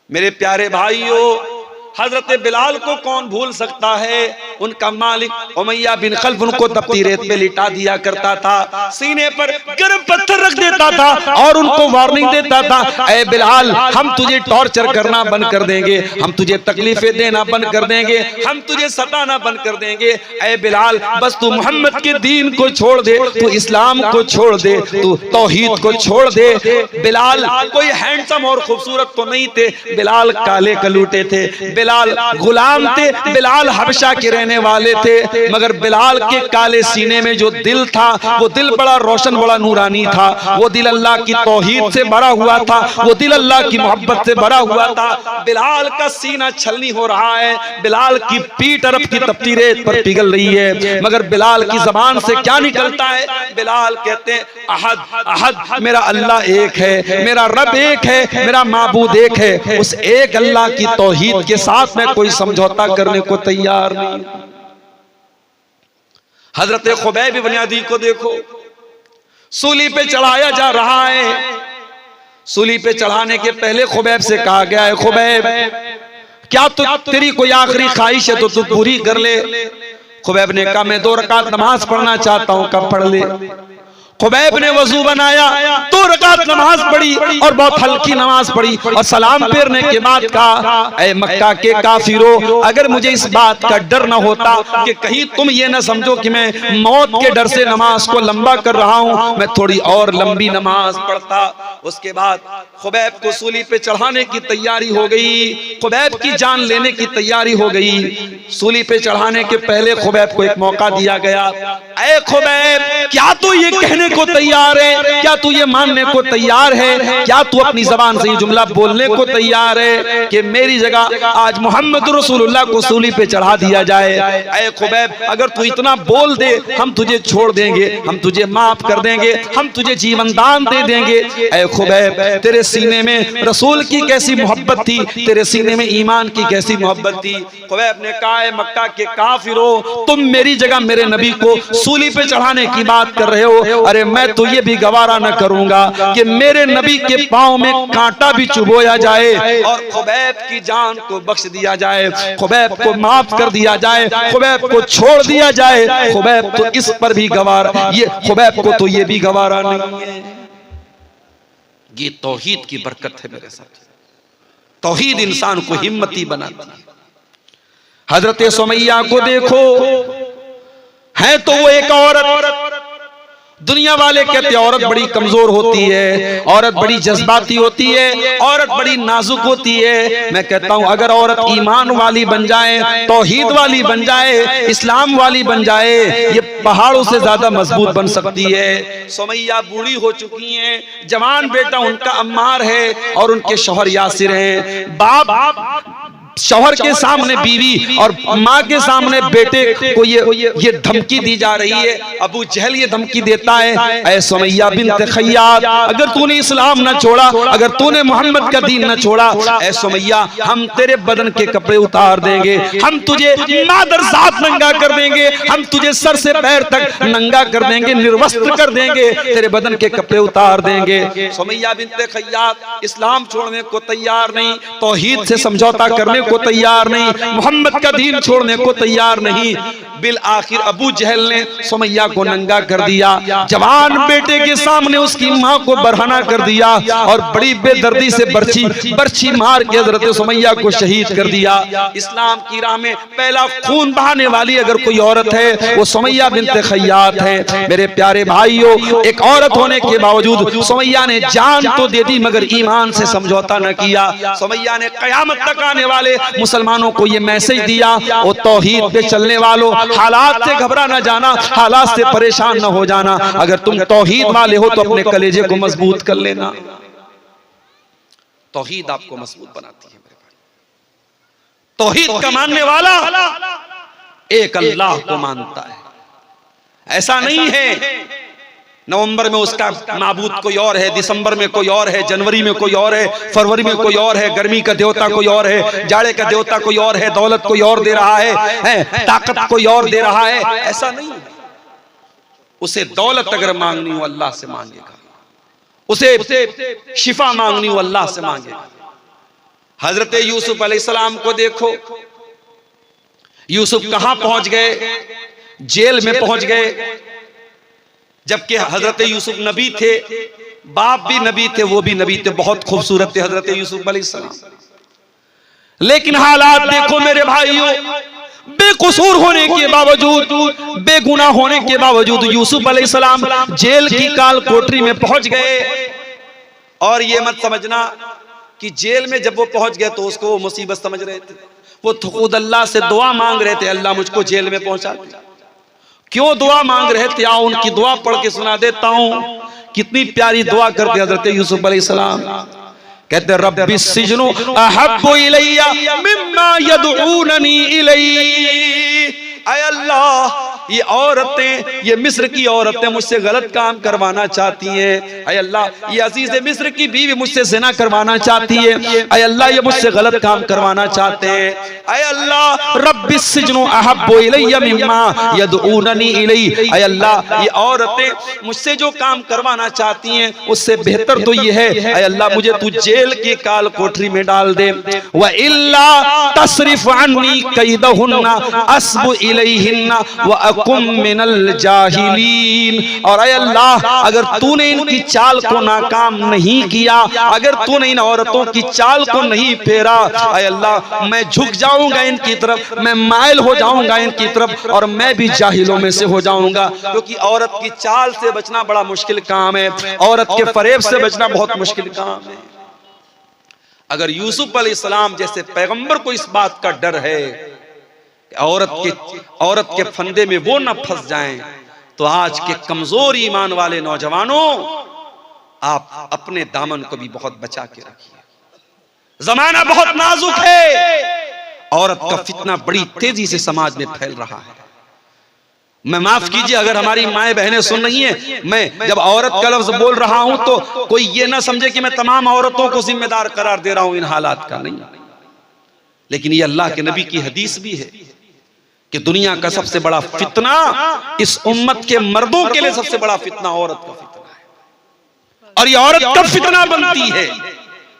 मेरे प्यारे भाइयों, हजरत बिलाल को कौन भूल सकता है। उनका मालिक उमैया बिन खल्फ उनको तपती रेत पे लिटा दिया करता था, सीने पर गर्म पत्थर रख देता था और उनको वार्निंग देता था, ऐ बिलाल हम तुझे टॉर्चर करना बंद कर देंगे, हम तुझे तकलीफें देना बंद कर देंगे, हम तुझे सताना बंद कर देंगे। ऐ बिलाल बस तू मोहम्मद के दीन को छोड़ दे, तू इस्लाम को छोड़ दे, तू तौहीद को छोड़ दे। बिलाल कोई हैंडसम और खूबसूरत तो नहीं थे, बिलाल काले कलूटे थे, बिलाल गुलाम थे, बिलाल हबशा के रहने वाले थे, मगर बिलाल के काले सीने में जो दिल था वो दिल बड़ा रोशन, बड़ा नूरानी था। वो दिल अल्लाह की तौहीद से भरा हुआ था, वो दिल अल्लाह की मोहब्बत से भरा हुआ था। बिलाल का सीना छलनी हो रहा है, बिलाल की पीठ अरब की तपती रेत पर पिघल रही है, मगर बिलाल की जबान से क्या निकलता है? बिलाल कहते हैं अहद अहद, मेरा अल्लाह एक है, मेरा रब एक है, मेरा माबूद एक है। उस एक अल्लाह की तौहीद के साथ मैं कोई समझौता करने को तैयार नहीं। हजरत खुबैब इब्न अदी को देखो, सूली पे चढ़ाया जा रहा है। सूली पे चढ़ाने के पहले खुबैब से कहा गया है, खुबैब क्या तो तेरी कोई आखिरी ख्वाहिश है तो तू पूरी कर ले। खुबैब ने कहा मैं 2 रकात नमाज पढ़ना चाहता हूं, कब पढ़ ले। खुबैब ने वजू बनाया, 2 रकात नमाज पढ़ी और बहुत हल्की नमाज पढ़ी और सलाम फेरने के बाद कहा, ऐ मक्का के काफिरों, अगर मुझे इस बात का डर न होता कि कहीं तुम ये न समझो कि मैं मौत के डर से नमाज को लंबा कर रहा हूं, मैं थोड़ी और लंबी नमाज पढ़ता। उसके बाद खुबैब को सूली पे चढ़ाने की तैयारी हो गई, खुबैब की जान लेने की तैयारी हो गई। सूली पे चढ़ाने के पहले खुबैब को एक मौका दिया गया, ऐ खुबैब क्या तू ये कहने को तैयार है, क्या तू ये मानने को तैयार है, क्या तू अपनी जबान से ये जुमला बोलने को तैयार है कि मेरी जगह आज मोहम्मद रसूलुल्लाह को सूली पे चढ़ा दिया जाए। ऐ खुबैब अगर तू इतना बोल दे हम तुझे छोड़ देंगे, हम तुझे माफ कर देंगे, हम तुझे जीवन दान दे देंगे। ऐ खुबैब तेरे सीने में रसूल की कैसी मोहब्बत थी, तेरे सीने में ईमान की कैसी मोहब्बत थी। खुबैब ने कहा, है मक्का के काफिरों, तुम मेरी जगह मेरे नबी को सूली पे चढ़ाने की बात कर रहे हो, अरे मैं तो ये भी गवारा न करूंगा कि मेरे नबी के पांव में कांटा भी चुभोया जाए और खुबैब की जान को बख्श दिया जाए, खुबैब को माफ कर दिया जाए, खुबैब को छोड़ दिया जाए। खुबैब तो इस पर भी गवारा, ये खुबैब को तो ये भी गवारा नहीं है। ये तौहीद की बरकत है मेरे साथ, तौहीद इंसान को हिम्मती बनाती है। हजरत सुमैया को देखो, है तो वो एक औरत, दुनिया वाले कहते औरत बड़ी कमजोर होती है, औरत बड़ी जज्बाती होती है, औरत बड़ी नाजुक होती है। मैं कहता हूं अगर औरत ईमान वाली बन जाए, तौहीद वाली बन जाए, इस्लाम वाली बन जाए, ये पहाड़ों से ज्यादा मजबूत बन सकती है। सुमैया बूढ़ी हो चुकी हैं, जवान बेटा उनका अम्मार है और उनके शौहर यासिर हैं। बाप शौहर के सामने बीवी और माँ के सामने बेटे को ये धमकी दी जा रही है। अबू जहल ये धमकी देता है, ऐ सुमैया बिन्त खय्यात, अगर तूने इस्लाम न छोड़ा, अगर तूने मोहम्मद का दीन न छोड़ा, ऐ सुमैया हम तेरे बदन के कपड़े उतार देंगे, हम तुझे मादरजात नंगा कर देंगे, हम तुझे सर से पैर तक नंगा कर देंगे, निर्वस्त्र कर देंगे, तेरे बदन के कपड़े उतार देंगे। सुमैया बिन्त खय्यात इस्लाम छोड़ने को तैयार नहीं, तौहीद से समझौता करने को तैयार नहीं, मोहम्मद का दीन छोड़ने को तैयार नहीं। बिल आखिर अबू जहल ने सुमैया को नंगा कर दिया, जवान बेटे के सामने उसकी माँ को बरहना कर दिया और बड़ी बेदर्दी से बर्छी मार के हजरत सुमैया को शहीद कर दिया। इस्लाम की राह में पहला खून बहाने वाली अगर कोई औरत है वो सुमैया बिन्त खय्यात है। मेरे प्यारे भाइयों, एक औरत होने के बावजूद सुमैया ने जान तो दे दी मगर ईमान से समझौता न किया। सुमैया ने कयामत तक आने वाले मुसलमानों को ये मैसेज दिया, वो तौहीद पे चलने वालों, हालात से घबरा न जाना, हालात से परेशान न हो जाना, अगर तुम तौहीद वाले हो तो अपने कलेजे को मजबूत कर लेना। तौहीद आपको मजबूत बनाती है। तौहीद का मानने वाला एक अल्लाह को मानता है। ऐसा नहीं है नवंबर में उसका माबूद कोई और है, दिसंबर में कोई और है, जनवरी में कोई और है, फरवरी में कोई और है, गर्मी का देवता कोई और है, जाड़े का देवता कोई और है, दौलत कोई और दे रहा है, ताकत कोई और दे रहा है। ऐसा नहीं। उसे दौलत अगर मांगनी हो अल्लाह से मांगेगा, उसे शिफा मांगनी हो अल्लाह से मांगेगा। हजरत यूसुफ अलैहिस्सलाम को देखो, यूसुफ कहां पहुंच गए? जेल में पहुंच गए। जबकि हजरत यूसुफ नबी थे, बाप भी नबी थे, वो भी नबी थे, बहुत खूबसूरत थे हजरत यूसुफ अलैहिस्सलाम। लेकिन हालात देखो मेरे भाइयों, बेकसूर होने के बावजूद, बेगुनाह होने के बावजूद यूसुफ अलैहिस्सलाम जेल की काल कोठरी में पहुंच गए। और ये मत समझना कि जेल में जब वो पहुंच गए तो उसको वो मुसीबत समझ रहे थे। वो खुद अल्लाह से दुआ मांग रहे थे, अल्लाह मुझको जेल में पहुंचा दे। क्यों दुआ मांग रहे थे? आओ उनकी दुआ पढ़ के सुना देता हूं। कितनी प्यारी दुआ करते हजरत यूसुफ अलैहिस्सलाम। कहते रब्बी सिजनु अहब्बु इलैया मिम्मा यदऊननी इलैहि। ऐ अल्लाह, ये औरतें, ये मिस्र की औरतें मुझसे गलत काम करवाना चाहती हैं। ऐ अल्लाह, ये अजीज मिस्र की बीवी मुझसे ज़िना करवाना चाहती है। ऐ अल्लाह, ये मुझसे गलत काम करवाना चाहते हैं। ऐ अल्लाह, रब्बी सिजनु अहब्बु इलैया मिम्मा यदऊननी इलैहि। ऐ अल्लाह, ये औरतें मुझसे जो काम करवाना चाहती हैं उससे बेहतर तो ये है, ऐ अल्लाह मुझे तू जेल की काल कोठरी में डाल दे। व इल्ला तसरिफ अन्नी कैदहुन्ना अस्बु इलैहिन्ना व अकुम मिनल जाहिलीन। और ऐ अल्लाह, अगर तूने इनकी चाल को नाकाम नहीं किया, अगर तूने इन औरतों की चाल को नहीं फेरा, ऐ अल्लाह मैं झुक जाऊंगा इनकी तरफ, मैं माइल हो जाऊंगा इनकी तरफ, और मैं भी जाहिलों में से हो जाऊंगा। क्योंकि औरत की चाल से बचना बड़ा मुश्किल काम है, औरत के फरेब से बचना बहुत मुश्किल काम है। अगर यूसुफ अलैहिस्सलाम जैसे पैगंबर को इस बात का डर है औरत के फंदे में वो न फंस जाएं, तो आज के कमजोर ईमान वाले नौजवानों, आप अपने दामन को भी बहुत बचा के रखिए। जमाना बहुत नाजुक है, औरत का फितना बड़ी तेजी से समाज में फैल रहा है। मैं माफ कीजिए अगर हमारी माएं बहनें सुन रही हैं, मैं जब औरत का लफ्ज बोल रहा हूं तो कोई ये ना समझे कि मैं तमाम औरतों को जिम्मेदार करार दे रहा हूं इन हालात का, नहीं। लेकिन ये अल्लाह के नबी की हदीस भी है कि दुनिया का सबसे बड़ा फितना, इस उम्मत के मर्दों के लिए सबसे बड़ा फितना औरत का फितना है। और ये औरत कब फितना बनती है?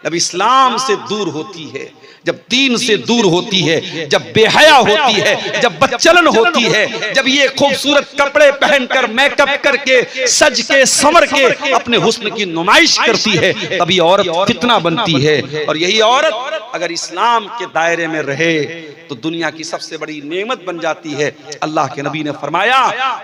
जब इस्लाम से दूर होती है, जब दीन से दूर होती है, जब बेहया होती है, जब बदचलन होती है, जब ये खूबसूरत कपड़े पहनकर मेकअप करके सज के संवर के अपने हुस्न की नुमाइश करती है, तभी औरत फितना बनती है। और यही औरत अगर इस्लाम के दायरे में रहे तो दुनिया की सबसे बड़ी नेमत बन जाती है। अल्लाह के नबी ने फरमाया,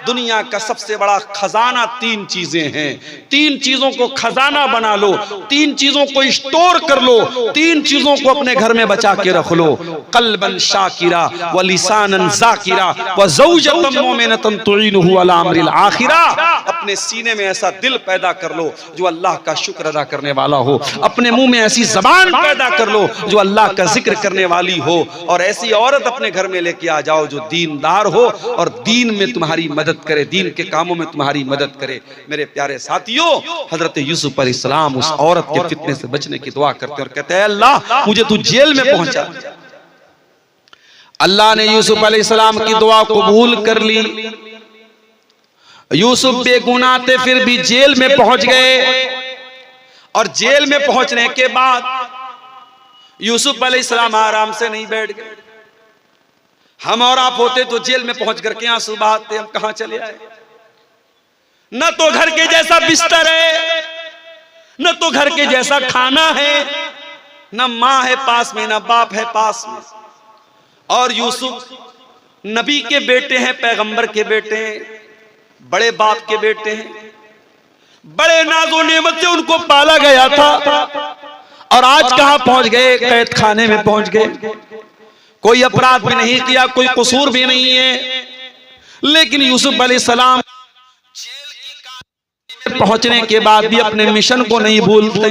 दुनिया का सबसे बड़ा खजाना 3 चीजें हैं। 3 चीजों को खजाना बना लो, 3 चीजों को स्टोर कर लो, 3 चीजों को अपने घर में बचा के रख लो। कल्बन शाकिरा व लिसानन जाकिरा व ज़ौजतन मुमिनतन तुईनुहु अला अम्रिल आखिरा। अपने सीने में ऐसा दिल पैदा कर लो जो अल्लाह का शुक्र अदा करने वाला हो। अपने मुंह में ऐसी जबान पैदा कर लो जो अल्लाह का जिक्र करने वाली हो। और ऐसी औरत अपने घर में लेके आ जाओ जो दीनदार हो और दीन में तुम्हारी मदद करे, दीन के कामों में तुम्हारी मदद करे। मेरे प्यारे साथियों, हजरत यूसुफ अलैहिस्सलाम उस औरत के फितने से बचने की दुआ करते और कहते हैं, अल्लाह मुझे तू जेल में पहुंचा। अल्लाह ने यूसुफ अलैहिस्सलाम की दुआ कबूल कर ली। यूसुफ बेगुनाह थे, फिर भी जेल में पहुंच गए। और जेल में पहुंचने के बाद यूसुफ अलैहिस्सलाम आराम से नहीं बैठ गए। हम और आप होते तो जेल में पहुंच करके आंसू बहाते, हम कहां चले आए। न तो घर के जैसा बिस्तर है, न तो घर के जैसा खाना है, न मां है पास में, न बाप है पास में। और यूसुफ नबी के बेटे हैं, पैगंबर के बेटे हैं, बड़े बाप के बेटे हैं, बड़े नाज़ो नेमत से उनको पाला गया था। और आज कहां पहुंच गए? कैद खाने में पहुंच गए। कोई अपराध भी नहीं किया, कोई कसूर भी नहीं है, लेकिन यूसुफ अलैहिस्सलाम पहुंचने के बाद भी अपने मिशन को नहीं भूलते।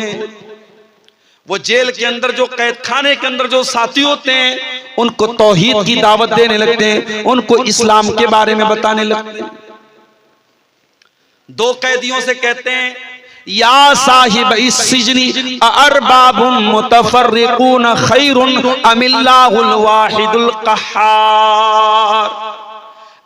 वो जेल के अंदर जो कैद खाने के अंदर जो साथी होते हैं उनको तौहीद की दावत देने लगते हैं, उनको इस्लाम के बारे में बताने लगते हैं। 2 कैदियों से कहते हैं, या साहिब इस सिजनी अरबाबुम मुतफर्रिकून खैरुन अमिल्लाहुल वाहिदुल कहार।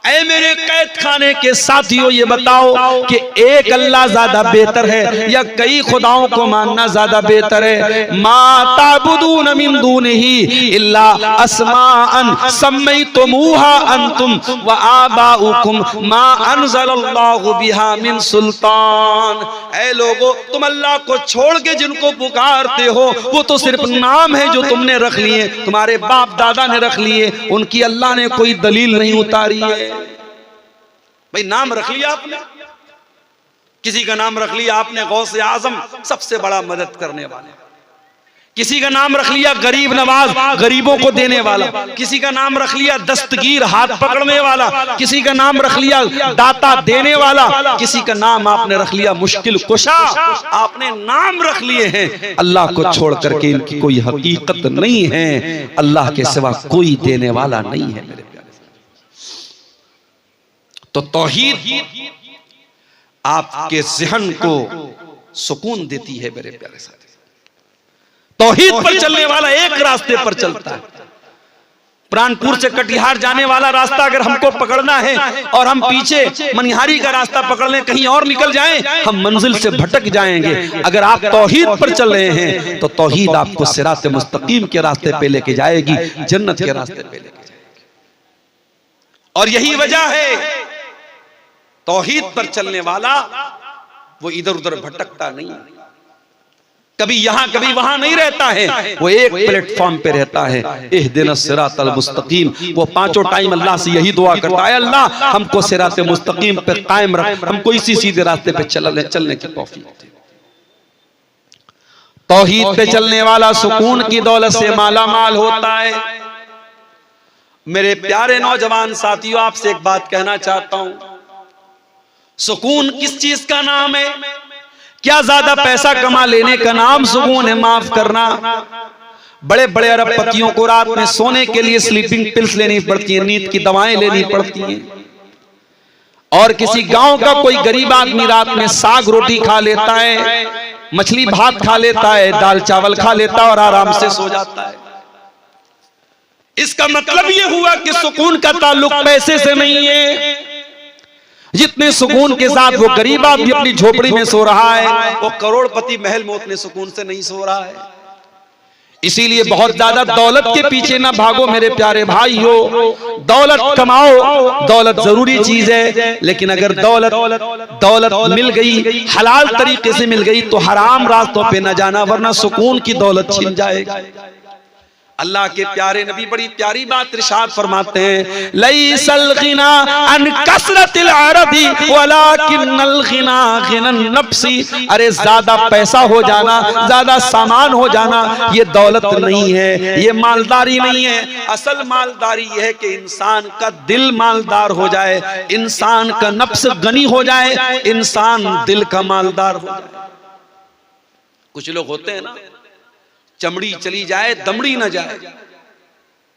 ऐ मेरे कैद खाने के साथियों, ये बताओ कि एक अल्लाह ज्यादा बेहतर है या कई खुदाओं को मानना ज्यादा बेहतर है? मा ताबुदून मिन दूनिही इल्ला अस्माअन सम्मैतुमूहा अंतुम व आबाउकुम मा अनज़लल्लाहु बिहा मिन सुल्तान। ऐ लोगो, तुम अल्लाह को छोड़ के जिनको पुकारते हो वो तो सिर्फ नाम है जो तुमने रख लिए, तुम्हारे बाप दादा ने रख लिए, उनकी अल्लाह ने कोई दलील नहीं उतारी है। भाई नाम रख लिया आपने, किसी का नाम रख लिया आपने गौसे आजम, सबसे बड़ा मदद करने वाले, किसी का नाम रख लिया गरीब नवाज, गरीबों को देने वाला, किसी का नाम रख लिया दस्तगीर, हाथ पकड़ने वाला, किसी का नाम रख लिया दाता देने वाला, किसी का नाम आपने रख लिया मुश्किल कुशा। आपने नाम रख लिए हैं, अल्लाह को छोड़ करके इनकी कोई हकीकत नहीं है, अल्लाह के सिवा कोई देने वाला नहीं है मेरे प्यारे। तो तौहीद आपके ज़हन को सुकून देती है मेरे प्यारे साथी। तौहीद पर चलने वाला एक रास्ते पर चलता है। प्राणपुर से कटिहार जाने वाला रास्ता अगर हमको पकड़ना है और हम पीछे मनिहारी का रास्ता पकड़ लें, कहीं और निकल जाएं, हम मंजिल से भटक जाएंगे। अगर आप तौहीद पर चल रहे हैं तो तौहीद आपको सिरात मुस्तकीम के रास्ते पे लेके जाएगी, जन्नत के रास्ते पे लेके जाएगी। और यही वजह है तौहीद पर चलने वाला वो इधर उधर भटकता नहीं, कभी यहां कभी वहां नहीं रहता है, वो एक प्लेटफॉर्म पे रहता है। इहदिनस सिरातल मुस्तकीम। वो पांचों टाइम अल्लाह से यही दुआ करता है, अल्लाह हमको सिरात मुस्तकीम पे कायम रख, हमको इसी सीधे रास्ते पे चलने की तौफीक दे। तौहीद पे चलने वाला सुकून की दौलत से माला माल होता है। मेरे प्यारे नौजवान साथियों, आपसे एक बात कहना चाहता हूं, सुकून किस चीज का नाम है? क्या ज्यादा पैसा कमा लेने का नाम सुकून है? माफ करना, बड़े बड़े अरबपतियों को रात में सोने के लिए स्लीपिंग पिल्स लेनी पड़ती है, नींद की दवाएं लेनी पड़ती हैं। और किसी गांव का कोई गरीब आदमी रात में साग रोटी खा लेता है, मछली भात खा लेता है, दाल चावल खा लेता है और आराम से सो जाता है। इसका मतलब यह हुआ कि सुकून का ताल्लुक पैसे से नहीं है। जितने सुकून के साथ वो गरीब आदमी अपनी झोपड़ी में सो रहा है, वो करोड़पति महल में उतने सुकून से नहीं सो रहा है। इसीलिए बहुत ज्यादा दौलत के पीछे ना भागो मेरे प्यारे भाइयों। दौलत कमाओ, दौलत जरूरी चीज है, लेकिन अगर दौलत मिल गई, हलाल तरीके से मिल गई, तो हराम रास्तों पे न जाना, वरना सुकून की दौलत छिन जाएगी। अल्लाह के प्यारे नबी बड़ी प्यारी बात इरशाद फरमाते हैं, लैसल गिना अन कसरतिल अरदी वलाकिन्नल गिना गिनन नफ्सी। अरे ज्यादा पैसा हो जाना, ज्यादा सामान हो जाना, ये दौलत नहीं है, ये मालदारी नहीं है। असल मालदारी यह है कि इंसान का दिल मालदार हो जाए, इंसान का नफ्स गनी हो जाए, इंसान दिल का मालदार हो जाए। कुछ लोग होते हैं ना, चमड़ी चली जाए दमड़ी न जाए,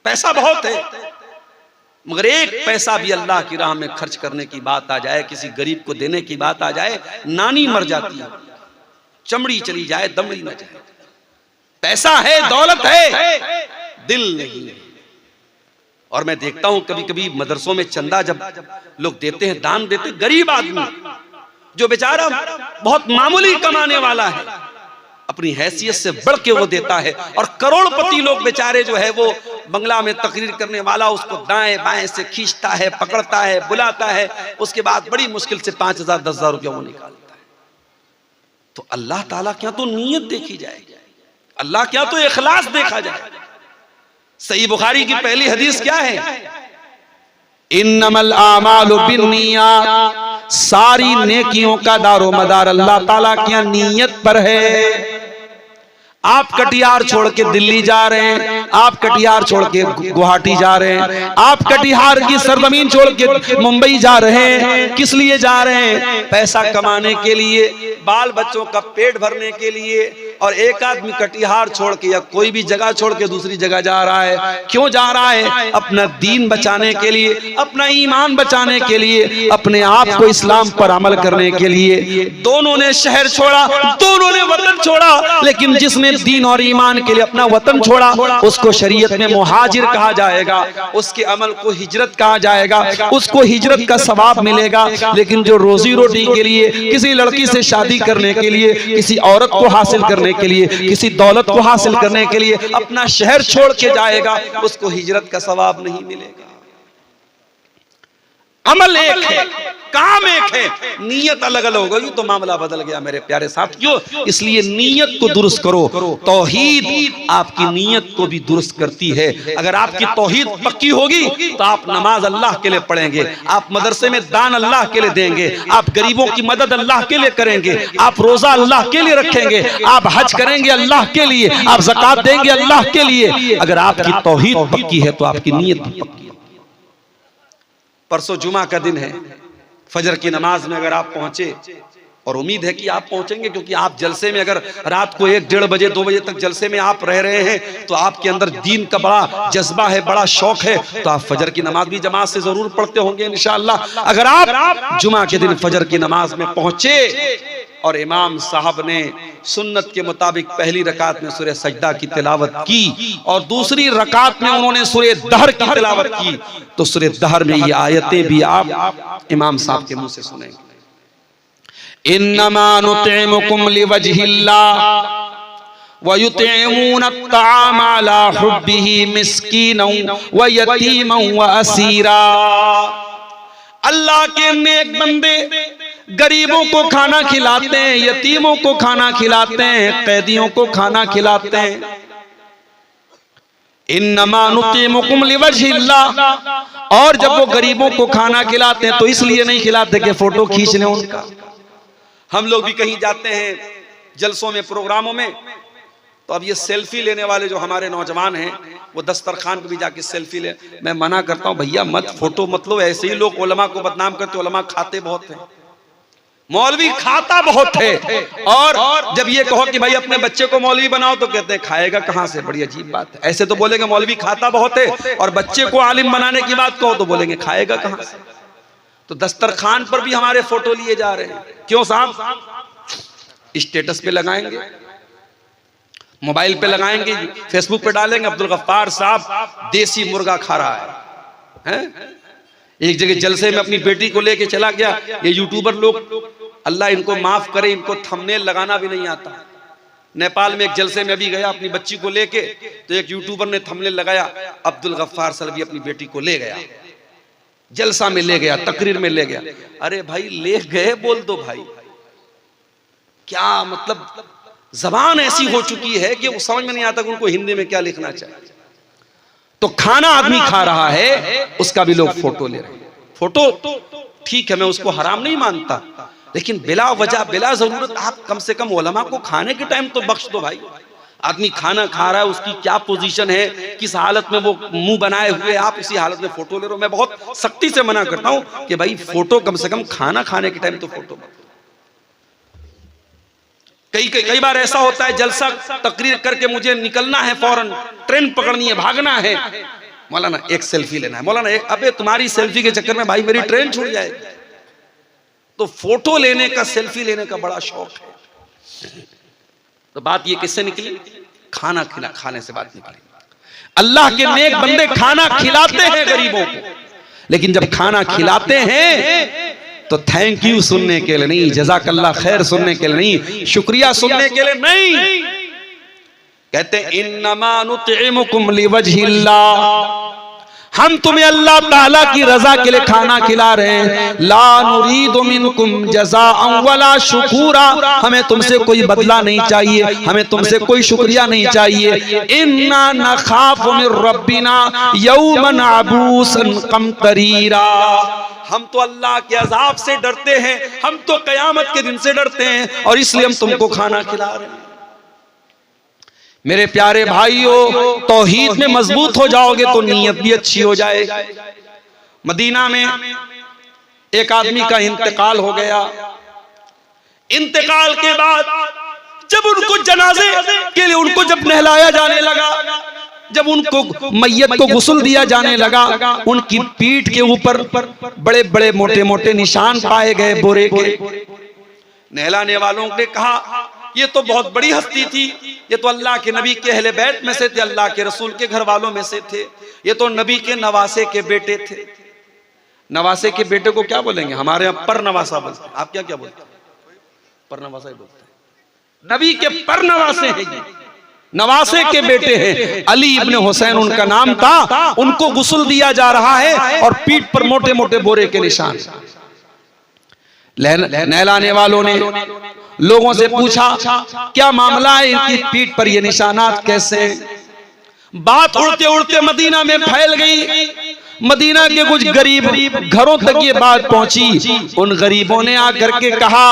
पैसा बहुत है, मगर एक पैसा भी अल्लाह की राह में खर्च करने की बात आ जाए, किसी गरीब को देने की बात आ जाए, नानी मर जाती है। चमड़ी चली जाए दमड़ी न जाए। पैसा है, दौलत है, दिल नहीं। और मैं देखता हूं कभी कभी मदरसों में चंदा जब लोग देते हैं, दान देते, गरीब आदमी जो बेचारा बहुत मामूली कमाने वाला है, अपनी हैसियत से बढ़ के वो देता है। और करोड़पति लोग बेचारे जो है वो बंगला में तकरीर करने वाला उसको दाएं बाएं से खींचता है, पकड़ता है, बुलाता है, उसके बाद बड़ी मुश्किल से 5,000 10,000 रुपया वो निकालता है। तो अल्लाह ताला क्या तो नीयत देखी जाएगी, अल्लाह क्या तो इखलास देखा जाए। सही बुखारी की पहली हदीस क्या है? इन्नमल आमालु बिन्नियात। सारी नेकियों का दारो मदार अल्लाह ताला की नीयत पर है। आप कटिहार छोड़ के दिल्ली जा रहे हैं, आप कटिहार छोड़ के गुवाहाटी जा रहे हैं, आप कटिहार की सरजमीन छोड़ के मुंबई जा रहे हैं, किस लिए जा रहे हैं? पैसा कमाने के लिए, बाल बच्चों का पेट भरने के लिए, और एक आदमी कटिहार छोड़ के या कोई भी जगह छोड़ के दूसरी जगह जा रहा है। क्यों जा रहा है? अपना दीन बचाने के लिए, अपना ईमान बचाने के लिए, अपने आप को इस्लाम पर अमल करने के लिए। दोनों ने शहर छोड़ा, दोनों ने वतन छोड़ा, लेकिन जिसने दीन और ईमान के लिए अपना वतन छोड़ा उसको शरीयत में मुहाजिर कहा जाएगा, उसके अमल को हिजरत कहा जाएगा, उसको हिजरत का सवाब मिलेगा। लेकिन जो रोजी रोटी के लिए, किसी लड़की से शादी करने के लिए, किसी औरत को हासिल करने के लिए, किसी दौलत को हासिल करने के लिए अपना शहर छोड़ के जाएगा, उसको हिजरत का सवाब नहीं मिलेगा। अमल एक है, काम एक है, नीयत अलग अलग हो गई तो मामला बदल गया मेरे प्यारे साथियों। इसलिए नीयत को दुरुस्त करो। तौहीद आपकी नीयत को भी दुरुस्त करती है। अगर आपकी तौहीद पक्की होगी तो आप नमाज अल्लाह के लिए पढ़ेंगे, आप मदरसे में दान अल्लाह के लिए देंगे, आप गरीबों की मदद अल्लाह के लिए करेंगे, आप रोजा अल्लाह के लिए रखेंगे, आप हज करेंगे अल्लाह के लिए, आप ज़कात देंगे अल्लाह के लिए। अगर आपकी तौहीद पक्की है तो आपकी नीयत भी पक्की है। परसों जुमा का दिन है, फजर की नमाज में अगर आप पहुंचे, और उम्मीद है कि आप पहुंचेंगे, क्योंकि आप जलसे में अगर रात को 1-1:30 बजे 2 बजे तक जलसे में आप रह रहे हैं तो आपके अंदर दीन का बड़ा जज्बा है, बड़ा शौक है, तो आप फजर की नमाज भी जमात से जरूर पढ़ते होंगे इंशाअल्लाह। अगर आप जुमा के दिन फजर की नमाज में पहुंचे और इमाम साहब ने सुन्नत के मुताबिक पहली रकात में सूरह सजदा की तिलावत की और दूसरी रकात में उन्होंने सूरह दहर की तिलावत की, तो सूरह दहर में ये आयतें भी आप इमाम साहब के मुंह से सुनेंगे। इन्नमा नुतिमुकुम लिवजहिल्लाह व युतिमूना अत्ताम अला हुब्बिही मिस्कीनन व यतीमन व असीरा। अल्लाह के नेक बंदे गरीबों को खाना खिलाते हैं, यतीमों को खाना खिलाते हैं, कैदियों को खाना खिलाते हैं। इन्नमा नुतिमुकुम लिवजहिल्लाह। और जब वो गरीबों को खाना खिलाते हैं तो इसलिए नहीं खिलाते कि फोटो खींच लें उनका। हम लोग भी कहीं जाते हैं जलसों में, प्रोग्रामों में, तो अब ये सेल्फी लेने वाले जो हमारे नौजवान हैं वो दस्तरखान पे भी जाके सेल्फी ले। मैं मना करता हूं, भैया मत फोटो मत लो। ऐसे ही लोग उलमा को बदनाम करते, उलमा खाते बहुत हैं, मौलवी खाता बहुत है। और जब ये कहो कि भाई अपने बच्चे को मौलवी बनाओ तो कहते हैं खाएगा कहां से। बड़ी अजीब बात है। ऐसे तो बोलेंगे मौलवी खाता बहुत है, और बच्चे को आलिम बनाने की बात कहो तो बोलेंगे खाएगा कहां से। तो दस्तरखान पर भी हमारे फोटो लिए जा रहे हैं। क्यों साहब? स्टेटस पे लगाएंगे, मोबाइल पे लगाएंगे, फेसबुक पे डालेंगे, अब्दुल गफ्फार साहब देसी मुर्गा खा रहा है। एक जगह जलसे में अपनी बेटी को लेके चला गया। ये यूट्यूबर लोग, अल्लाह इनको माफ करे, इनको थंबनेल लगाना भी नहीं आता। नेपाल में एक जलसे में अभी गया अपनी बच्ची को लेके, तो एक यूट्यूबर ने थंबनेल लगाया, अब्दुल गफ्फार सलवी अपनी बेटी को ले गया, जलसा में ले गया, तकरीर में ले गया। अरे भाई ले गए बोल दो भाई, क्या मतलब जबान ऐसी हो चुकी है कि वो समझ में नहीं आता कि उनको हिंदी में क्या लिखना चाहिए। तो खाना आदमी खा रहा है, उसका भी लोग फोटो ले रहे हैं। फोटो ठीक है, मैं उसको हराम नहीं मानता, लेकिन बिला वजह बिला जरूरत आप कम से कम उलमा को खाने के टाइम तो बख्श दो भाई। आदमी खाना खा रहा है, उसकी क्या पोजीशन है, किस हालत में वो मुंह बनाए हुए, आप उसी हालत में फोटो ले रहे हो। मैं बहुत सख्ती से मना करता हूं कि भाई फोटो कम से कम खाना खाने के टाइम तो फोटो मत। कई बार ऐसा होता है, जलसा तकरीर करके मुझे निकलना है, फौरन ट्रेन पकड़नी है, भागना है, मौलाना एक सेल्फी लेना है, मौलाना एक। अबे तुम्हारी सेल्फी के चक्कर में भाई मेरी ट्रेन छूट जाएगी। तो फोटो लेने का, सेल्फी लेने का बड़ा शौक है। तो बात ये किससे निकली? खाना खाने से बात निकली। अल्लाह के नेक बंदे खाना खिलाते हैं गरीबों को, लेकिन जब खाना खिलाते हैं तो थैंक यू सुनने के लिए नहीं, जज़ाकल्लाह खैर सुनने के लिए नहीं, शुक्रिया सुनने के लिए नहीं। कहते इन्नमा नुतिमुकुम लिवजहिल्लाह, हम तुम्हें अल्लाह ताला की रजा के लिए खाना खिला रहे हैं। ला नुरीदु मिनकुम जज़ाअन वला शुकूरा, हमें तुमसे कोई बदला नहीं चाहिए, हमें तुमसे कोई शुक्रिया नहीं चाहिए। इन्ना नखाफु मिन रब्बिना यौमन अबूसन कमतरीरा, हम तो अल्लाह के अजाब से डरते हैं, हम तो कयामत के दिन से डरते हैं, और इसलिए हम तुमको खाना खिला रहे हैं। मेरे प्यारे भाइयों, तौहीद में मजबूत हो जाओगे तो नीयत भी अच्छी हो जाएगी। मदीना में एक आदमी का इंतकाल हो गया। इंतकाल के बाद जब उनको जनाजे के लिए उनको जब नहलाया जाने लगा, जब उनको मैयत को गुस्ल दिया जाने लगा, उनकी पीठ के ऊपर बड़े बड़े मोटे मोटे निशान पाए गए बोरे के। नहलाने वालों ने कहा ये तो बहुत बड़ी हस्ती थी, ये तो अल्लाह के नबी के अहले बैत में से थे, अल्लाह के रसूल के घर वालों में से थे, ये तो नबी के नवासे के बेटे थे। नवासे के बेटे को क्या बोलेंगे? हमारे यहाँ पर नवासा बोलते हैं। आप क्या क्या बोलते हैं? पर नवासा ही बोलते हैं। नबी के पर नवासे हैं, ये नवासे के बेटे हैं। अली इब्ने हुसैन उनका नाम था। उनको गुस्ल दिया जा रहा है और पीठ पर मोटे मोटे बोरे के निशान। नहलाने वालों ने लोगों से पूछा क्या मामला है, इनकी पीठ पर ये निशानात कैसे? बात उड़ते उड़ते मदीना में फैल गई। मदीना के कुछ गरीब घरों तक ये बात पहुंची। उन गरीबों ने आकर के कहा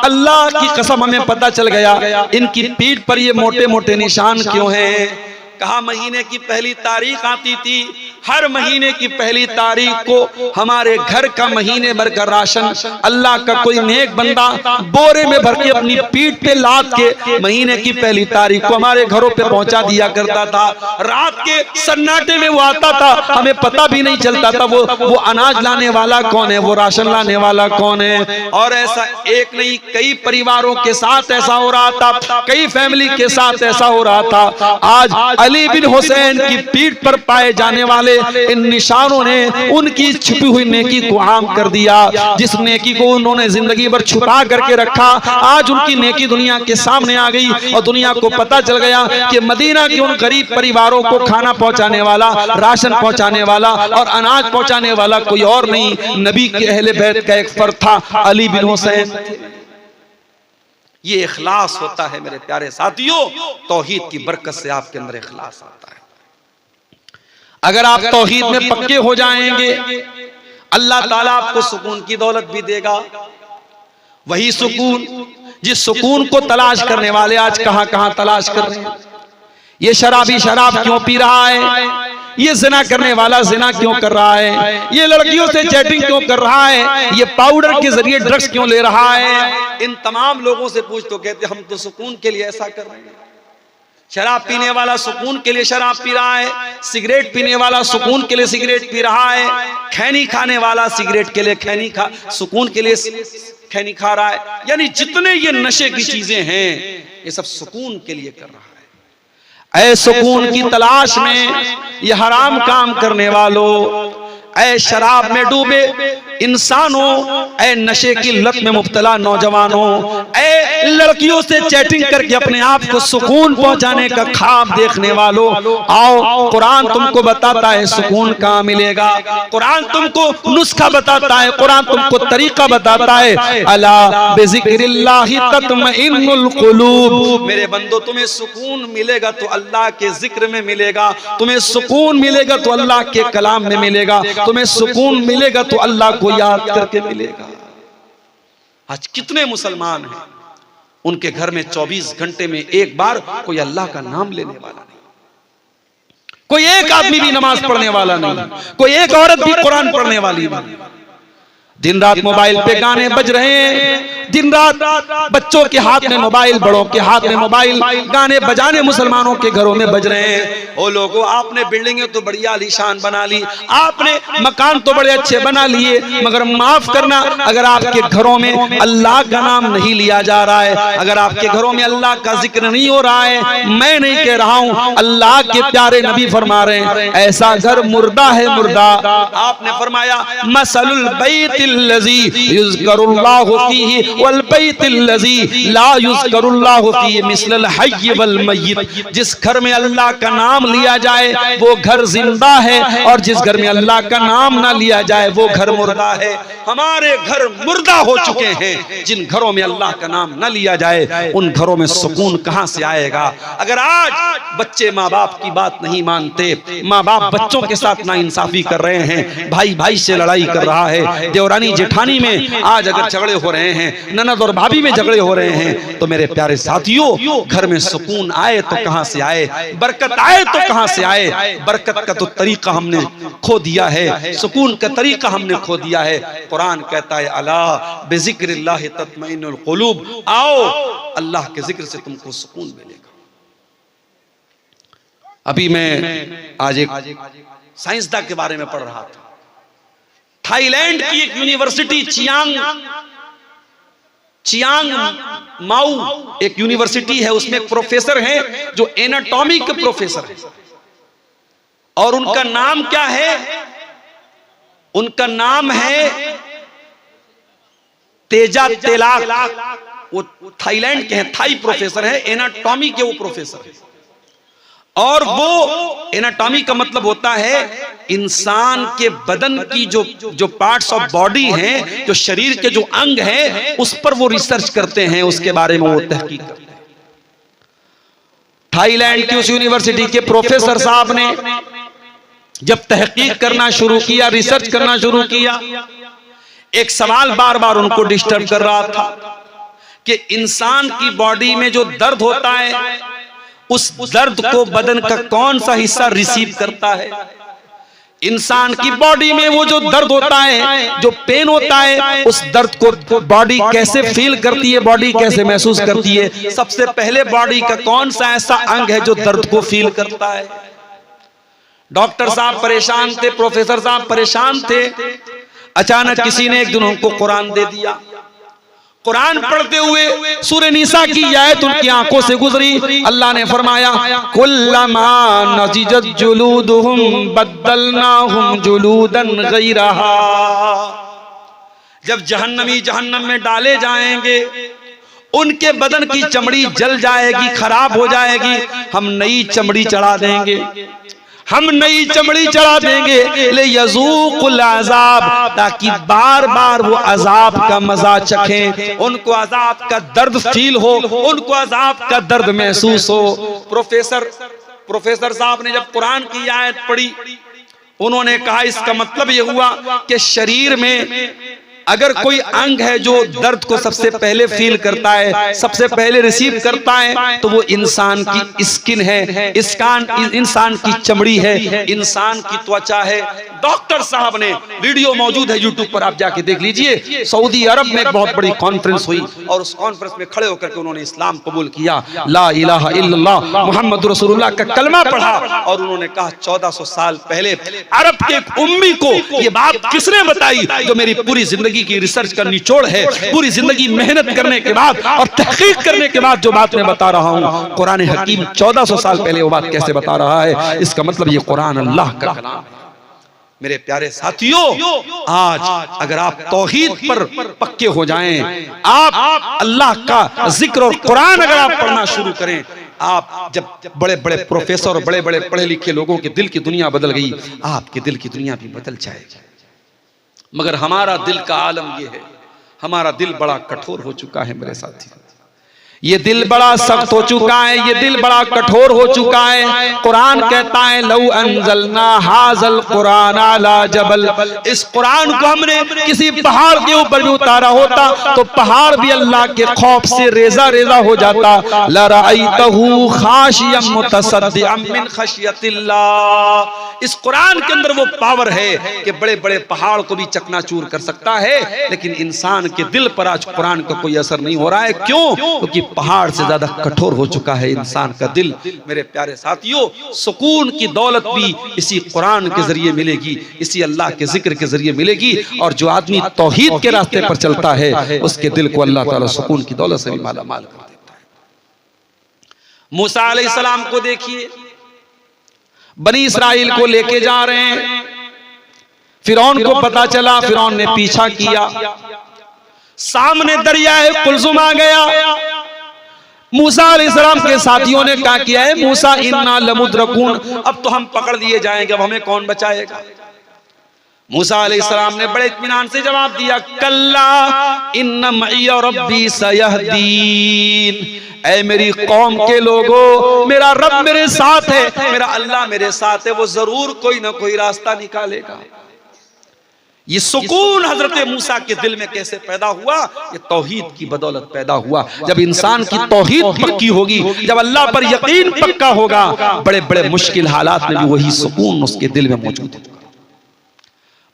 अल्लाह की कसम हमें पता चल गया इनकी पीठ पर ये मोटे मोटे निशान क्यों हैं। कहा महीने की पहली तारीख आती थी, हर महीने की पहली तारीख को हमारे घर का महीने भर का राशन अल्लाह का कोई नेक बंदा बोरे में भर के अपनी पीठ पे लाद के महीने की पहली तारीख को हमारे घरों पे पहुंचा दिया करता था। रात के सन्नाटे में वो आता था, हमें पता भी नहीं चलता था वो अनाज लाने वाला कौन है, वो राशन लाने वाला कौन है। और ऐसा एक नहीं, कई परिवारों के साथ ऐसा हो रहा था, कई फैमिली के साथ ऐसा हो रहा था। आज अली बिन हुसैन की पीठ पर पाए जाने वाले इन निशानों ने उनकी छुपी हुई नेकी को आम कर दिया। जिस नेकी को उन्होंने जिंदगी भर छुपा करके रखा, आज उनकी नेकी दुनिया के सामने आ गई और दुनिया को पता चल गया कि मदीना के उन गरीब परिवारों को खाना पहुंचाने वाला, राशन पहुंचाने वाला और अनाज पहुंचाने वाला कोई और नहीं, नबी के अहले बैत का एक फर्द था, अली बिन हुसैन। ये इखलास होता है मेरे प्यारे साथियों, तौहीद की बरकत से आपके अंदर इखलास आता है। अगर आप तौहीद में पक्के हो जाएंगे, अल्लाह ताला आपको सुकून की दौलत भी देगा। वही सुकून जिस सुकून को तलाश करने वाले आज कहां कहां तलाश कर रहे हैं। ये शराबी शराब क्यों पी रहा है, ये जिना करने वाला जिना क्यों कर रहा है, ये लड़कियों से चैटिंग क्यों कर रहा है, ये पाउडर के जरिए ड्रग्स क्यों ले रहा है। इन तमाम लोगों से पूछ तो कहते हम तो सुकून के लिए ऐसा कर रहे हैं। शराब पीने वाला सुकून के लिए शराब पी रहा है, सिगरेट पीने वाला सुकून के लिए सिगरेट पी रहा है, खैनी खाने वाला सिगरेट के लिए सुकून के लिए खैनी खा रहा है। यानी जितने ये नशे की चीजें हैं ये सब सुकून के लिए कर रहा है। ऐ सुकून की तलाश में ये हराम काम करने वालों, ऐ शराब में डूबे इंसानों, ऐ नशे की लत में मुब्तला नौजवानों, ऐ लड़कियों से चैटिंग करके अपने आप को सुकून पहुंचाने का ख्वाब देखने वालों, आओ कुरान तुमको बताता है सुकून कहाँ मिलेगा। कुरान तुमको नुस्खा बताता है, कुरान तुमको तरीका बताता है। अला बिज़िक्रिल्लाहि तत्मइन्नुल कुलूब। मेरे बंदो तुम्हें सुकून मिलेगा तो अल्लाह के जिक्र में मिलेगा, तुम्हें सुकून मिलेगा तो अल्लाह के कलाम में मिलेगा, तुम्हें सुकून मिलेगा तो अल्लाह को याद करके मिलेगा। आज कितने मुसलमान हैं उनके घर में 24 घंटे में एक बार कोई अल्लाह का नाम लेने वाला नहीं, कोई एक आदमी भी नमाज पढ़ने वाला नहीं, कोई एक औरत भी कुरान पढ़ने वाली नहीं। दिन रात मोबाइल पे गाने बज रहे हैं, दिन रात बच्चों के हाथ में मोबाइल, बड़ों के हाथ में मोबाइल, गाने बजाने मुसलमानों के घरों में बज रहे हैं। ओ लोगों, आपने बिल्डिंगें तो बड़ी आलीशान बना ली, आपने मकान तो बड़े अच्छे बना लिए, मगर माफ करना अगर आपके घरों में अल्लाह का नाम नहीं लिया जा रहा है, अगर आपके घरों में अल्लाह का जिक्र नहीं हो रहा है, मैं नहीं कह रहा हूं, अल्लाह के प्यारे नबी फरमा रहे हैं ऐसा घर मुर्दा है, मुर्दा। आपने फरमाया मसलुल बैतिल लज़ी युज़करुल्लाहु फीही वल बैतिल लज़ी ला युज़करुल्लाहु फीही मिसलल हय्य वल मय्यित। जिस घर में अल्लाह का नाम लिया जाए वो घर जिंदा है, और जिस घर में अल्लाह का नाम ना लिया जाए वो घर मुर्दा है। हमारे घर मुर्दा हो चुके हैं। जिन घरों में अल्लाह का नाम ना लिया जाए उन घरों में सुकून कहां से आएगा। अगर आज बच्चे माँ बाप की बात नहीं मानते, माँ बाप बच्चों के साथ नाइंसाफी कर रहे हैं, भाई भाई से लड़ाई कर रहा है, देवरानी जेठानी में आज अगर झगड़े हो रहे हैं, ननद और भाभी में झगड़े हो रहे हैं, तो मेरे प्यारे साथियों घर में सुकून आए तो कहां से आए, बरकत आए तो कहां से आए। बरकत का तो तरीका हमने खो दिया है, सुकून का तरीका हमने खो दिया है। कुरान कहता है अला बिज़िक्रिल्लाहि तत्मइन्नुल कुलूब, आओ अल्लाह के जिक्र से तुमको सुकून मिलेगा। अभी मैं आज एक साइंसदान के बारे में पढ़ रहा था। थाईलैंड की एक यूनिवर्सिटी चियांग माऊ एक यूनिवर्सिटी है, उसमें एक प्रोफेसर हैं जो एनाटॉमी के प्रोफेसर हैं, और उनका नाम क्या है? उनका नाम है तेजा तेलाक। वो थाईलैंड के हैं, थाई प्रोफेसर है, एनाटॉमी के वो प्रोफेसर है। और वो एनाटॉमी का मतलब होता है इंसान के बदन की जो पार्ट्स ऑफ बॉडी हैं, जो शरीर के जो अंग हैं, उस पर वो रिसर्च करते हैं, उसके बारे में वो तहकीक करते हैं। थाईलैंड की उस यूनिवर्सिटी के प्रोफेसर साहब ने जब तहकीक करना शुरू किया, रिसर्च करना शुरू किया, एक सवाल बार बार उनको डिस्टर्ब कर रहा था कि इंसान की बॉडी में जो दर्द होता है, उस दर्द को बदन का कौन सा हिस्सा रिसीव करता है? इंसान की बॉडी में वो जो दर्द होता है, जो पेन होता है, उस दर्द को बॉडी कैसे फील करती है, बॉडी कैसे महसूस करती है? सबसे पहले बॉडी का कौन सा ऐसा अंग है जो दर्द को फील करता है? डॉक्टर साहब परेशान थे, प्रोफेसर साहब परेशान थे। अचानक किसी ने एक दिन उनको कुरान दे दिया। कुरान पढ़ते हुए सूरह निसा की आयत उनकी आंखों से गुजरी। अल्लाह ने फरमाया कुल्लमा नज़िजत जुलूदुहुम बद्दलनाहुम जुलूदन गैरहा। जब जहन्नमी जहन्नम में डाले जाएंगे, उनके बदन की चमड़ी जल जाएगी, खराब हो जाएगी, हम नई चमड़ी चढ़ा देंगे, हम नई चमड़ी चढ़ा देंगे ले यज़ूक़ुल अज़ाब, ताकि बार बार वो अजाब का मजा चखें, उनको अजाब का दर्द फील हो, उनको अजाब का दर्द महसूस हो। प्रोफेसर साहब ने जब कुरान की आयत पढ़ी, उन्होंने कहा इसका मतलब ये हुआ कि शरीर में अगर कोई अंग है जो दर्द को सबसे पहले फील करता है, सबसे पहले रिसीव करता है, तो वो इंसान की स्किन है, इंसान की चमड़ी है, इंसान की त्वचा है। डॉक्टर साहब ने, वीडियो मौजूद है यूट्यूब पर, आप जाके देख लीजिए। सऊदी अरब में एक बहुत बड़ी कॉन्फ्रेंस हुई और उस कॉन्फ्रेंस में खड़े होकर के उन्होंने इस्लाम कबूल किया, ला इलाहा इल्लल्लाह मुहम्मद रसूलुल्लाह का कलमा पढ़ा, और उन्होंने कहा 1400 साल पहले अरब के एक उम्मी को ये बात किसने बताई जो मेरी पूरी जिंदगी की रिसर्च का निचोड़ है, पूरी जिंदगी मेहनत करने के बाद और तहकीक करने के बाद जो बात मैं बता रहा हूं, कुरान हकीम 1400 साल पहले वो बात कैसे बता रहा है? इसका मतलब ये कुरान अल्लाह का कलाम है। मेरे प्यारे साथियों, आज अगर आप तौहीद पर पक्के हो जाएं, आप अल्लाह का जिक्र और कुरान अगर आप पढ़ना शुरू करें, आप जब बड़े बड़े प्रोफेसर और बड़े बड़े पढ़े लिखे लोगों के दिल की दुनिया बदल गई, आपके दिल की दुनिया भी बदल जाएगी। मगर हमारा दिल का आलम ये है, हमारा दिल बड़ा कठोर हो चुका है मेरे साथी, ये दिल बड़ा सख्त हो चुका है, ये दिल बड़ा कठोर हो चुका है। कुरान कहता है लौ अंज़लना हाज़ल कुरान अला जबल, इस कुरान को हमने किसी पहाड़ के ऊपर भी उतारा होता तो पहाड़ भी अल्लाह के खौफ से रेजा रेजा हो जाता। लरअयतहु खाशियम मुतसद्दिअम मिन खशियतिल्लाह। इस कुरान के अंदर वो पावर है कि बड़े बड़े पहाड़ को भी चकनाचूर कर सकता है, लेकिन इंसान के दिल पर आज कुरान का कोई असर नहीं हो रहा है। क्यों? क्योंकि पहाड़ से ज्यादा कठोर हो चुका है इंसान का दिल। मेरे प्यारे साथियों, सुकून की दौलत भी इसी कुरान के जरिए मिलेगी, इसी अल्लाह के जिक्र के जरिए मिलेगी। और जो आदमी तौहीद के रास्ते पर चलता है, उसके दिल को अल्लाह ताला सुकून की दौलत से भी माला माल कर देता है। मूसा अलैहिस्सलाम को देखिए, बनी इस्राइल को लेके जा रहे हैं, फिरौन को पता चला, फिरौन ने पीछा किया, सामने दरियाए कुलजुम आ गया। मूसा अलैहिस्सलाम के साथियों ने क्या किया है, मूसा इन्ना लमुद्रकून, अब तो हम पकड़ लिए जाएंगे, अब हमें कौन बचाएगा? मूसा अलैहिस्सलाम ने बड़े इत्मीनान से जवाब दिया, कल्ला इन्न मइय रब्बी सयहदीन, ऐ मेरी कौम के लोगों, मेरा रब मेरे साथ है, मेरा अल्लाह मेरे साथ है, वो जरूर कोई ना कोई रास्ता निकालेगा। ये सुकून हजरत मूसा के दिल में कैसे पैदा हुआ? ये तौहीद की बदौलत पैदा हुआ। जब इंसान की तौहीद पक्की होगी, जब अल्लाह पर यकीन पक्का होगा, बड़े बड़े मुश्किल हालात में भी वही सुकून उसके दिल में मौजूद है।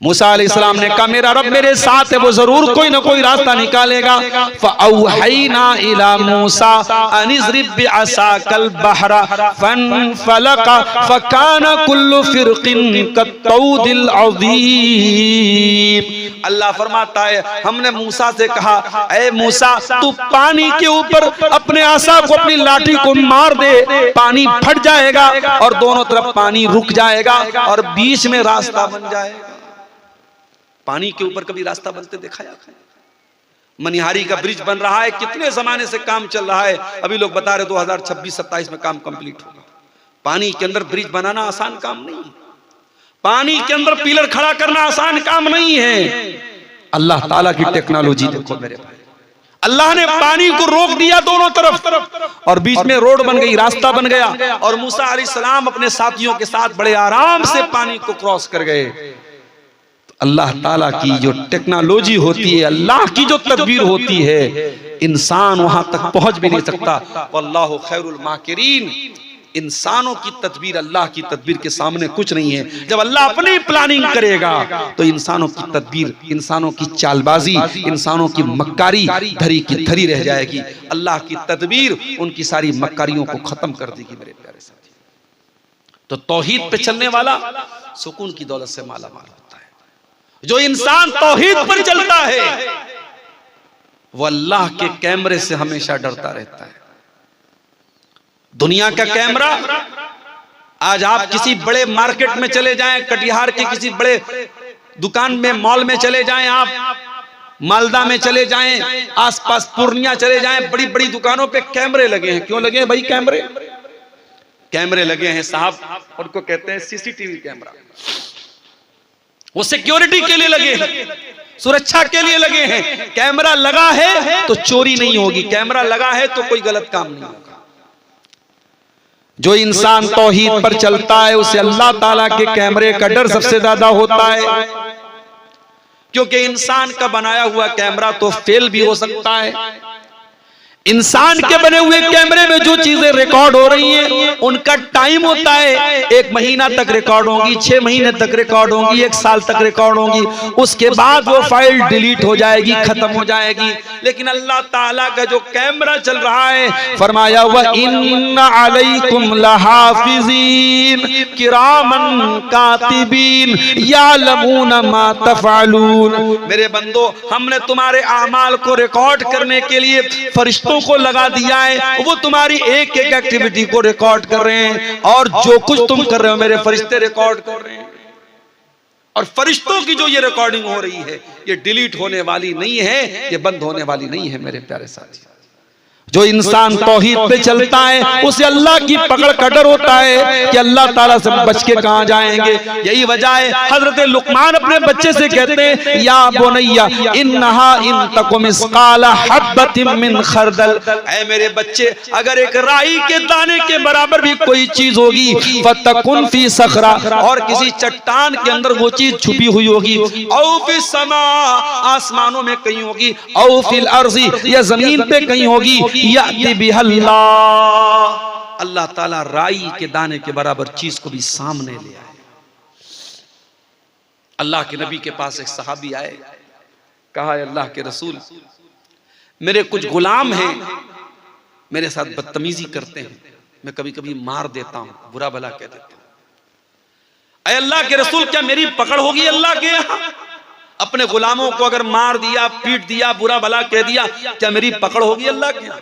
मूसा अलैहिस्सलाम ने कहा मेरा रब मेरे साथ है, वो जरूर कोई ना कोई रास्ता निकालेगा। फ़अौहैना इला मूसा अन इज़रिब बिअसाकल बहरा फनफलक फकान कुल्लु फ़िरक़िन कत्तौदिल अज़ीम। अल्लाह फरमाता है हमने मूसा से कहा ऐ मूसा तू पानी के ऊपर अपने आसा को, अपनी लाठी को मार दे, पानी फट जाएगा और दोनों तरफ पानी रुक जाएगा और बीच में रास्ता बन जाएगा। पानी के ऊपर कभी रास्ता बनते देखा? मनिहारी का ब्रिज बन रहा है, कितने जमाने से काम चल रहा है, अभी लोग बता रहे 2026-27 में काम कंप्लीट होगा। पानी के अंदर ब्रिज बनाना आसान काम नहीं है, पानी के अंदर पिलर खड़ा करना आसान काम नहीं है। अल्लाह ताला की टेक्नोलॉजी देखो मेरे भाई, अल्लाह ने पानी को रोक दिया दोनों तरफ और बीच में रोड बन गई, रास्ता बन गया और मूसा अलैहिस्सलाम अपने साथियों के साथ बड़े आराम से पानी को क्रॉस कर गए। अल्लाह ताला की जो टेक्नोलॉजी होती है, अल्लाह की जो तदबीर होती है, इंसान वहां तक पहुंच भी नहीं सकता। वल्लाहु खैरुल माकिरीन। इंसानों की तदबीर अल्लाह की तदबीर के सामने कुछ नहीं है। जब अल्लाह अपनी प्लानिंग करेगा तो इंसानों की तदबीर, इंसानों की चालबाजी, इंसानों की मक्कारी धरी की धरी रह जाएगी। अल्लाह की तदबीर उनकी सारी मक्कारियों को खत्म कर देगी मेरे प्यारे साथी। तो तौहीद पे चलने वाला सुकून की दौलत से माला माल होता है। जो इंसान तौहीद पर चलता है वो अल्लाह के कैमरे से हमेशा डरता रहता है। दुनिया का कैमरा, आज आप किसी बड़े मार्केट में चले जाएं, कटिहार के किसी बड़े दुकान में, मॉल में चले जाएं, आप मालदा में चले जाएं, आसपास पूर्णिया चले जाएं, बड़ी बड़ी दुकानों पे कैमरे लगे हैं। क्यों लगे हैं भाई कैमरे? कैमरे लगे हैं साहब, उनको कहते हैं सीसीटीवी कैमरा। वो सिक्योरिटी के लिए लगे हैं, सुरक्षा के लिए लगे हैं। कैमरा लगा है तो चोरी नहीं होगी, कैमरा लगा है तो कोई गलत काम नहीं होगा। जो इंसान तौहीद पर चलता है उसे अल्लाह ताला के कैमरे का डर सबसे ज्यादा होता है, क्योंकि इंसान का बनाया हुआ कैमरा तो फेल भी हो सकता है। इंसान के बने हुए कैमरे में जो चीजें रिकॉर्ड हो रही हैं उनका टाइम होता है, 1 महीना तक रिकॉर्ड होंगी, 6 महीने तक रिकॉर्ड होंगी, 1 साल तक रिकॉर्ड होंगी, उसके बाद वो फाइल डिलीट हो जाएगी, खत्म हो जाएगी। लेकिन अल्लाह ताला का जो कैमरा चल रहा है, फरमाया हुआ इन्ना अलैकुम लहाफिज़ीन किरामन कातिबीन यालमून मा तफअलून। मेरे बंदो, हमने तुम्हारे आमाल को रिकॉर्ड करने के लिए फरिश्तों को लगा दिया है, वो तुम्हारी एक एक एक्टिविटी को रिकॉर्ड कर रहे हैं और जो कुछ तुम कर रहे हो मेरे फरिश्ते रिकॉर्ड कर रहे हैं। और फरिश्तों की जो ये रिकॉर्डिंग हो रही है ये डिलीट होने वाली नहीं है, ये बंद होने वाली नहीं है मेरे प्यारे साथी। जो इंसान तौहीद पे चलता है उसे अल्लाह की पकड़ का डर होता है कि अल्लाह ताला से बच के कहां जाएंगे। यही वजह है हजरत लुकमान अपने बच्चे से कहते हैं या बुनैया इन्नहा इन तकुम मिस्काला हब्बतिन मिन खरदल। ऐ मेरे बच्चे, अगर एक राई के दाने के बराबर भी कोई चीज होगी फतकुन फी सखरा, और किसी चट्टान के अंदर वो चीज छुपी हुई होगी, औ फी समा, आसमानों में कहीं होगी, औ फिल अर्ज़ी, या जमीन पे कहीं होगी, अल्लाह ताला राई के दाने के बराबर चीज को भी सामने ले आए। अल्लाह के नबी के पास एक सहाबी आए, कहा अल्लाह के रसूल, मेरे कुछ गुलाम हैं, मेरे साथ बदतमीजी करते हैं, मैं कभी कभी मार देता हूं, बुरा भला कह देता हूं। अरे अल्लाह के रसूल, क्या मेरी पकड़ होगी अल्लाह के यहां? अपने गुलामों को अगर मार दिया, पीट दिया, बुरा भला कह दिया, क्या मेरी पकड़ होगी अल्लाह के यहां?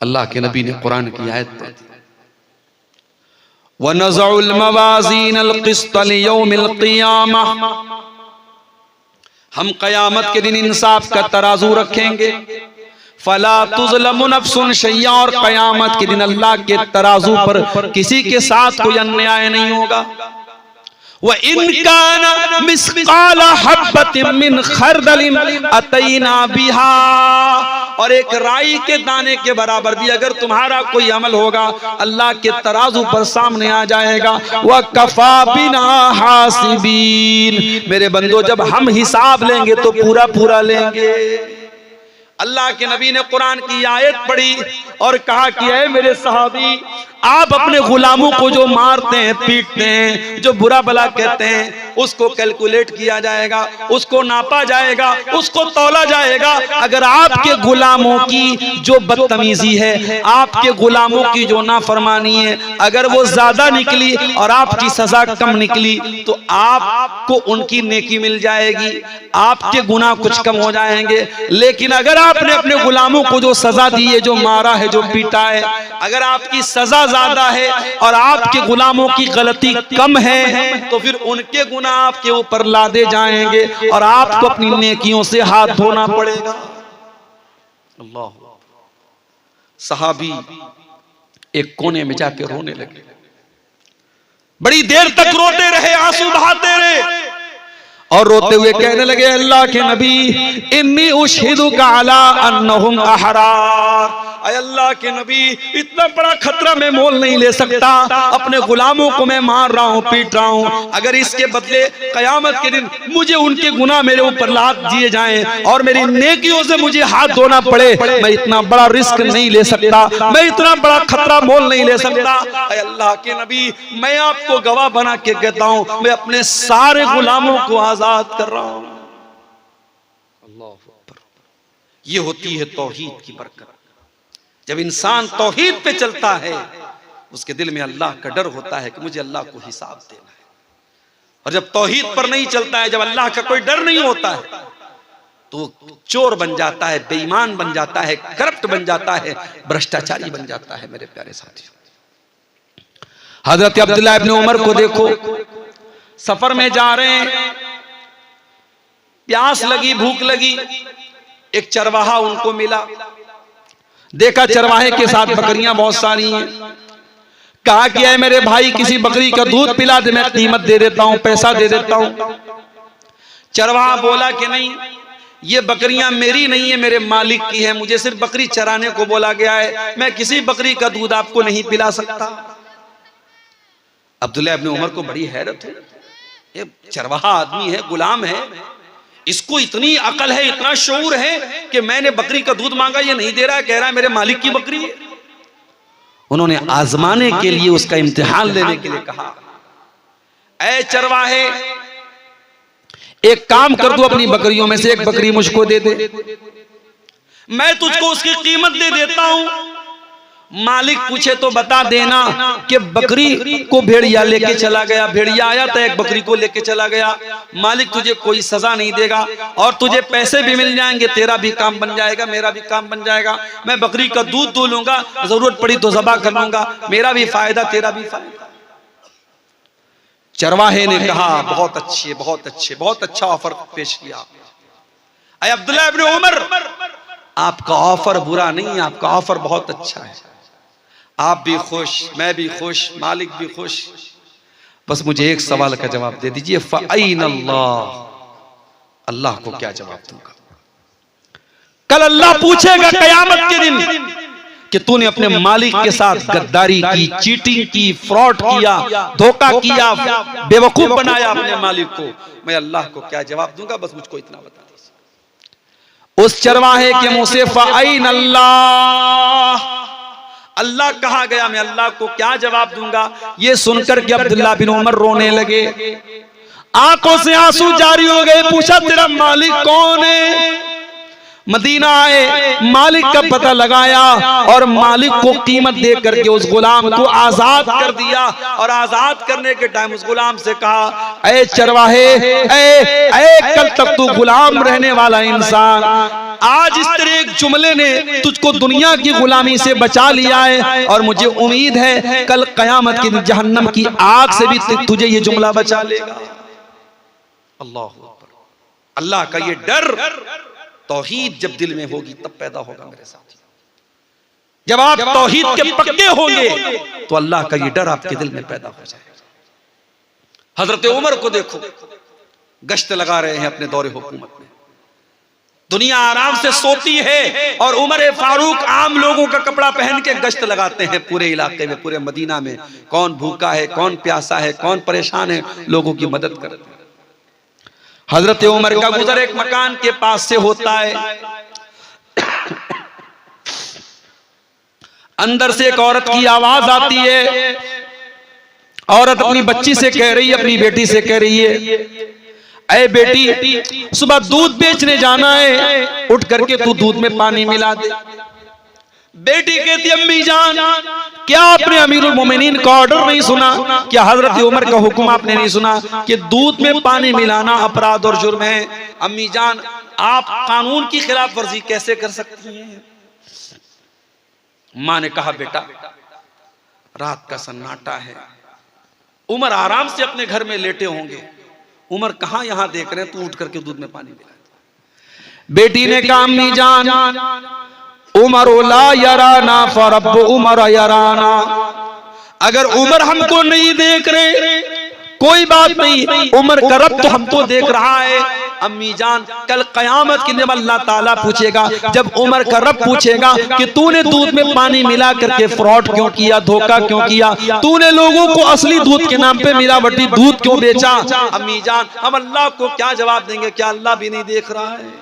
अल्लाह के नबी ने कुरान की आयत पढ़ी, वनज़उल मवाज़ीनल क़िस्त लियौमिल क़ियामह, हम क़यामत के दिन इंसाफ का तराजू रखेंगे, फला तुज़लमु नफ्सुन शैया, और क़यामत के दिन अल्लाह के तराजू पर किसी के साथ कोई अन्याय नहीं होगा। व इन काना मिस्काला हब्बतिन मिन खरदलिन अतैना बिहा, और एक राई के दाने के बराबर भी अगर तुम्हारा कोई अमल होगा अल्लाह के तराजू पर सामने आ जाएगा। वह कफा बिना हासिबीन, मेरे बंदो जब हम हिसाब लेंगे तो पूरा पूरा लेंगे। अल्लाह के नबी ने कुरान की आयत पढ़ी और कहा कि ऐ मेरे सहाबी, आप अपने गुलामों को जो मारते हैं, पीटते हैं, जो बुरा भला कहते हैं, उसको कैलकुलेट किया जाएगा, उसको नापा जाएगा, उसको तौला जाएगा। अगर आपके गुलामों की जो बदतमीजी है, आपके गुलामों की जो नाफरमानी है, अगर वो ज्यादा निकली और आपकी सजा कम निकली तो आपको उनकी नेकी मिल जाएगी, आपके गुनाह कुछ कम हो जाएंगे। लेकिन अगर आपने अपने गुलामों को जो सजा दी है, जो मारा है, जो पीटा है, अगर आपकी सजा ज्यादा है और आपके गुलामों की गलती कम है तो फिर उनके गुनाह आपके ऊपर लादे जाएंगे और आपको अपनी नेकियों से हाथ धोना पड़ेगा। अल्लाह। सहाबी एक कोने में जाके रोने लगे, बड़ी देर तक रोते रहे, आंसू बहाते रहे और रोते हुए कहने लगे, अल्लाह के नबी, इन्नी उशहिदुका अला अन्नहुम अहरार। अल्लाह के नबी, इतना बड़ा खतरा मैं मोल नहीं ले सकता, अपने गुलामों को मैं मार रहा हूँ, पीट रहा हूँ, अगर इसके बदले कयामत के दिन मुझे उनके गुनाह मेरे ऊपर लाद दिए जाएं और मेरी नेकियों से मुझे हाथ धोना पड़े, मैं इतना बड़ा रिस्क नहीं ले सकता, मैं इतना बड़ा खतरा मोल नहीं ले सकता। अल्लाह के नबी, मैं आपको गवाह बना के कहता हूँ, मैं अपने सारे गुलामों को आजाद कर रहा हूं। अल्लाह अकबर। ये होती है तौहीद की बरकत। जब इंसान तौहीद पे चलता है उसके दिल में अल्लाह का डर होता है कि मुझे अल्लाह को हिसाब देना है। और जब तौहीद पर नहीं चलता है, जब अल्लाह का कोई डर नहीं होता है तो चोर बन जाता है, बेईमान बन जाता है, करप्ट बन जाता है, भ्रष्टाचारी बन जाता है। मेरे प्यारे साथी, हजरत अब्दुल्लाह इब्न उमर को देखो, सफर में जा रहे हैं, प्यास लगी, भूख लगी, एक चरवाहा उनको मिला, देखा चरवाहे के साथ बकरियां बहुत सारी हैं, कहा कि है मेरे भाई किसी बकरी का दूध पिला दे, मैं कीमत दे देता हूं, पैसा दे देता हूं। चरवाहा बोला कि नहीं, ये बकरियां मेरी नहीं है, मेरे मालिक की है, मुझे सिर्फ बकरी चराने को बोला गया है, मैं किसी बकरी का दूध आपको नहीं पिला सकता। अब्दुल्लाह इब्न उमर को बड़ी हैरत है, ये चरवाहा आदमी है, गुलाम है, इसको इतनी अकल है, इतना शऊर है कि मैंने बकरी का दूध मांगा, ये नहीं दे रहा है, कह रहा है मेरे मालिक की बकरी है। उन्होंने आजमाने के लिए, उसका इम्तिहान लेने के लिए कहा, ऐ चरवाहे, एक काम कर दो, अपनी बकरियों में से एक बकरी मुझको दे दे, मैं तुझको उसकी कीमत दे देता हूं। मालिक पूछे तो बता देना कि बकरी को भेड़िया लेके चला गया, भेड़िया आया तो एक बकरी को लेके चला गया, मालिक तुझे कोई सजा नहीं देगा और तुझे पैसे भी मिल जाएंगे, तेरा भी काम बन जाएगा, मेरा भी काम बन जाएगा, मैं बकरी का दूध दो लूंगा, जरूरत पड़ी तो ज़बा कर लूंगा, मेरा भी फायदा, तेरा भी फायदा। चरवाहे ने कहा, बहुत अच्छे, बहुत अच्छे, बहुत अच्छा ऑफर पेश किया। अय अब्दुल्लाह इब्न उमर, आपका ऑफर बुरा नहीं, आपका ऑफर बहुत अच्छा है, आप भी खुश, मैं भी खुश, मालिक भी खुश, बस मुझे एक सवाल का जवाब दे दीजिए, फ़अैन अल्लाह, अल्लाह को क्या जवाब दूंगा? कल अल्लाह पूछेगा कयामत के दिन कि तूने अपने मालिक के साथ गद्दारी की, चीटिंग की, फ्रॉड किया, धोखा किया, बेवकूफ बनाया अपने मालिक को, मैं अल्लाह को क्या जवाब दूंगा? बस मुझको इतना बता दीजिए। उस चरवाहे के मुंह से फ़अैन अल्लाह, अल्लाह कहा गया, मैं अल्लाह को क्या जवाब दूंगा? ये सुनकर के अब्दुल्लाह बिन उमर रोने लगे, आंखों से आंसू जारी हो गए। पूछा तेरा मालिक कौन है? मदीना आए, मालिक का पता लगाया और मालिक को कीमत दे करके उस गुलाम को आजाद कर दिया। और आजाद करने के टाइम उस गुलाम से कहा, ऐ चरवाहे, ऐ कल तक तू गुलाम रहने वाला इंसान, आज इस तरह एक जुमले ने तुझको दुनिया की गुलामी से बचा लिया है और मुझे उम्मीद है कल कयामत के दिन जहन्नम की आग से भी तुझे ये जुमला बचा लेगा। अल्लाह अल्लाह का ये डर, तौहीद जब दिल में होगी तब पैदा होगा मेरे साथी। जब आप तौहीद के पक्के होंगे तो अल्लाह का ये डर आपके दिल में पैदा हो जाएगा। हजरत उमर को देखो, गश्त लगा रहे हैं अपने दौरे हुकूमत में, दुनिया आराम से सोती है और उमर फारूक आम लोगों का कपड़ा पहन के गश्त लगाते हैं पूरे इलाके में, पूरे मदीना में। कौन भूखा है, कौन प्यासा है, कौन परेशान है, लोगों की मदद करते हैं। हजरत उमर का गुजर एक मकान के पास से होता है। अंदर से एक औरत की आवाज आती है। औरत अपनी बच्ची से कह रही है, अपनी बेटी से कह रही है, ऐ बेटी सुबह दूध बेचने जाना है, उठ करके तू दूध में पानी मिला दे। बेटी कहती अम्मी जान, क्या आपने अमीरुल मोमिनीन का ऑर्डर नहीं सुना? क्या हजरत उमर का हुक्म आपने नहीं सुना कि दूध में पानी मिलाना अपराध और जुर्म है? अम्मी जान, आप कानून की खिलाफ वर्जी कैसे कर सकती हैं? मां ने कहा बेटा, रात का सन्नाटा है, उमर आराम से अपने घर में लेटे होंगे, उमर कहां यहां देख रहे हैं, तू उठ करके दूध में पानी मिला। बेटी ने कहा अम्मी जान, उमर ला यराना फरब उमर यराना, अगर उमर हमको नहीं देख रहे कोई बात नहीं, उमर का रब तो हमको देख रहा है। अम्मी जान, कल कयामत के दिन अल्लाह ताला पूछेगा, जब उमर का रब पूछेगा कि तूने दूध में पानी मिला करके फ्रॉड क्यों किया, धोखा क्यों किया, तूने लोगों को असली दूध के नाम पे मिलावटी दूध क्यों बेचा? अम्मी जान, हम अल्लाह को क्या जवाब देंगे? क्या अल्लाह भी नहीं देख रहा है?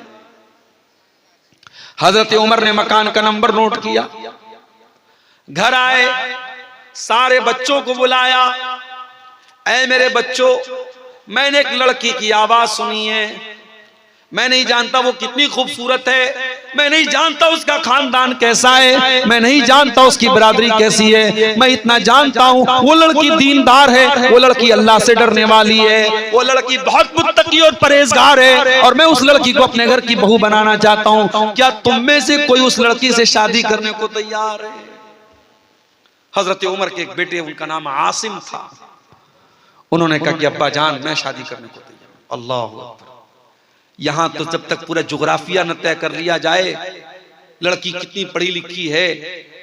हजरत उमर ने मकान का नंबर नोट किया, घर आए, सारे बच्चों को बुलाया। ऐ मेरे बच्चों, मैंने एक लड़की की आवाज सुनी है, मैं नहीं जानता वो कितनी खूबसूरत है, मैं नहीं जानता उसका खानदान कैसा है, मैं नहीं जानता उसकी बरादरी कैसी है, मैं इतना जानता हूँ वो लड़की दीनदार है, वो लड़की अल्लाह से डरने वाली है, वो लड़की बहुत मुत्तकी और परहेजगार है, और मैं उस लड़की को अपने घर की बहू बनाना चाहता हूँ। क्या तुम में से कोई उस लड़की से शादी करने को तैयार है? हजरत उमर के एक बेटे, उनका नाम आसिम था, उन्होंने कहा कि अब्बा जान, मैं शादी करने को तैयार। अल्लाह अकबर। यहां तो जब तक पूरा जुग्राफिया न तय कर लिया जाए, लड़की कितनी पढ़ी लिखी है,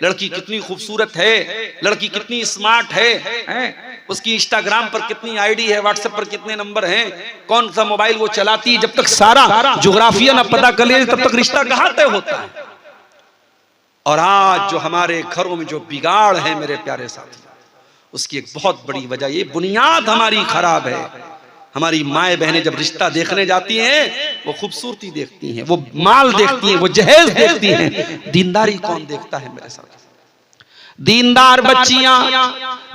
लड़की कितनी खूबसूरत है, लड़की कितनी स्मार्ट है, उसकी इंस्टाग्राम पर कितनी आईडी है, व्हाट्सएप पर कितने नंबर हैं, कौन सा मोबाइल वो चलाती है, जब तक सारा जुग्राफिया न पता कर लिया तब तक रिश्ता कहां तय होता है। और आज जो हमारे घरों में जो बिगाड़ है मेरे प्यारे साथी, उसकी एक बहुत बड़ी वजह, ये बुनियाद हमारी खराब है। हमारी माए बहनें जब रिश्ता देखने जाती हैं, वो खूबसूरती देखती हैं, वो माल देखती हैं, वो जहेज देखती हैं, दीनदारी कौन देखता है मेरे साथ? दीनदार बच्चियां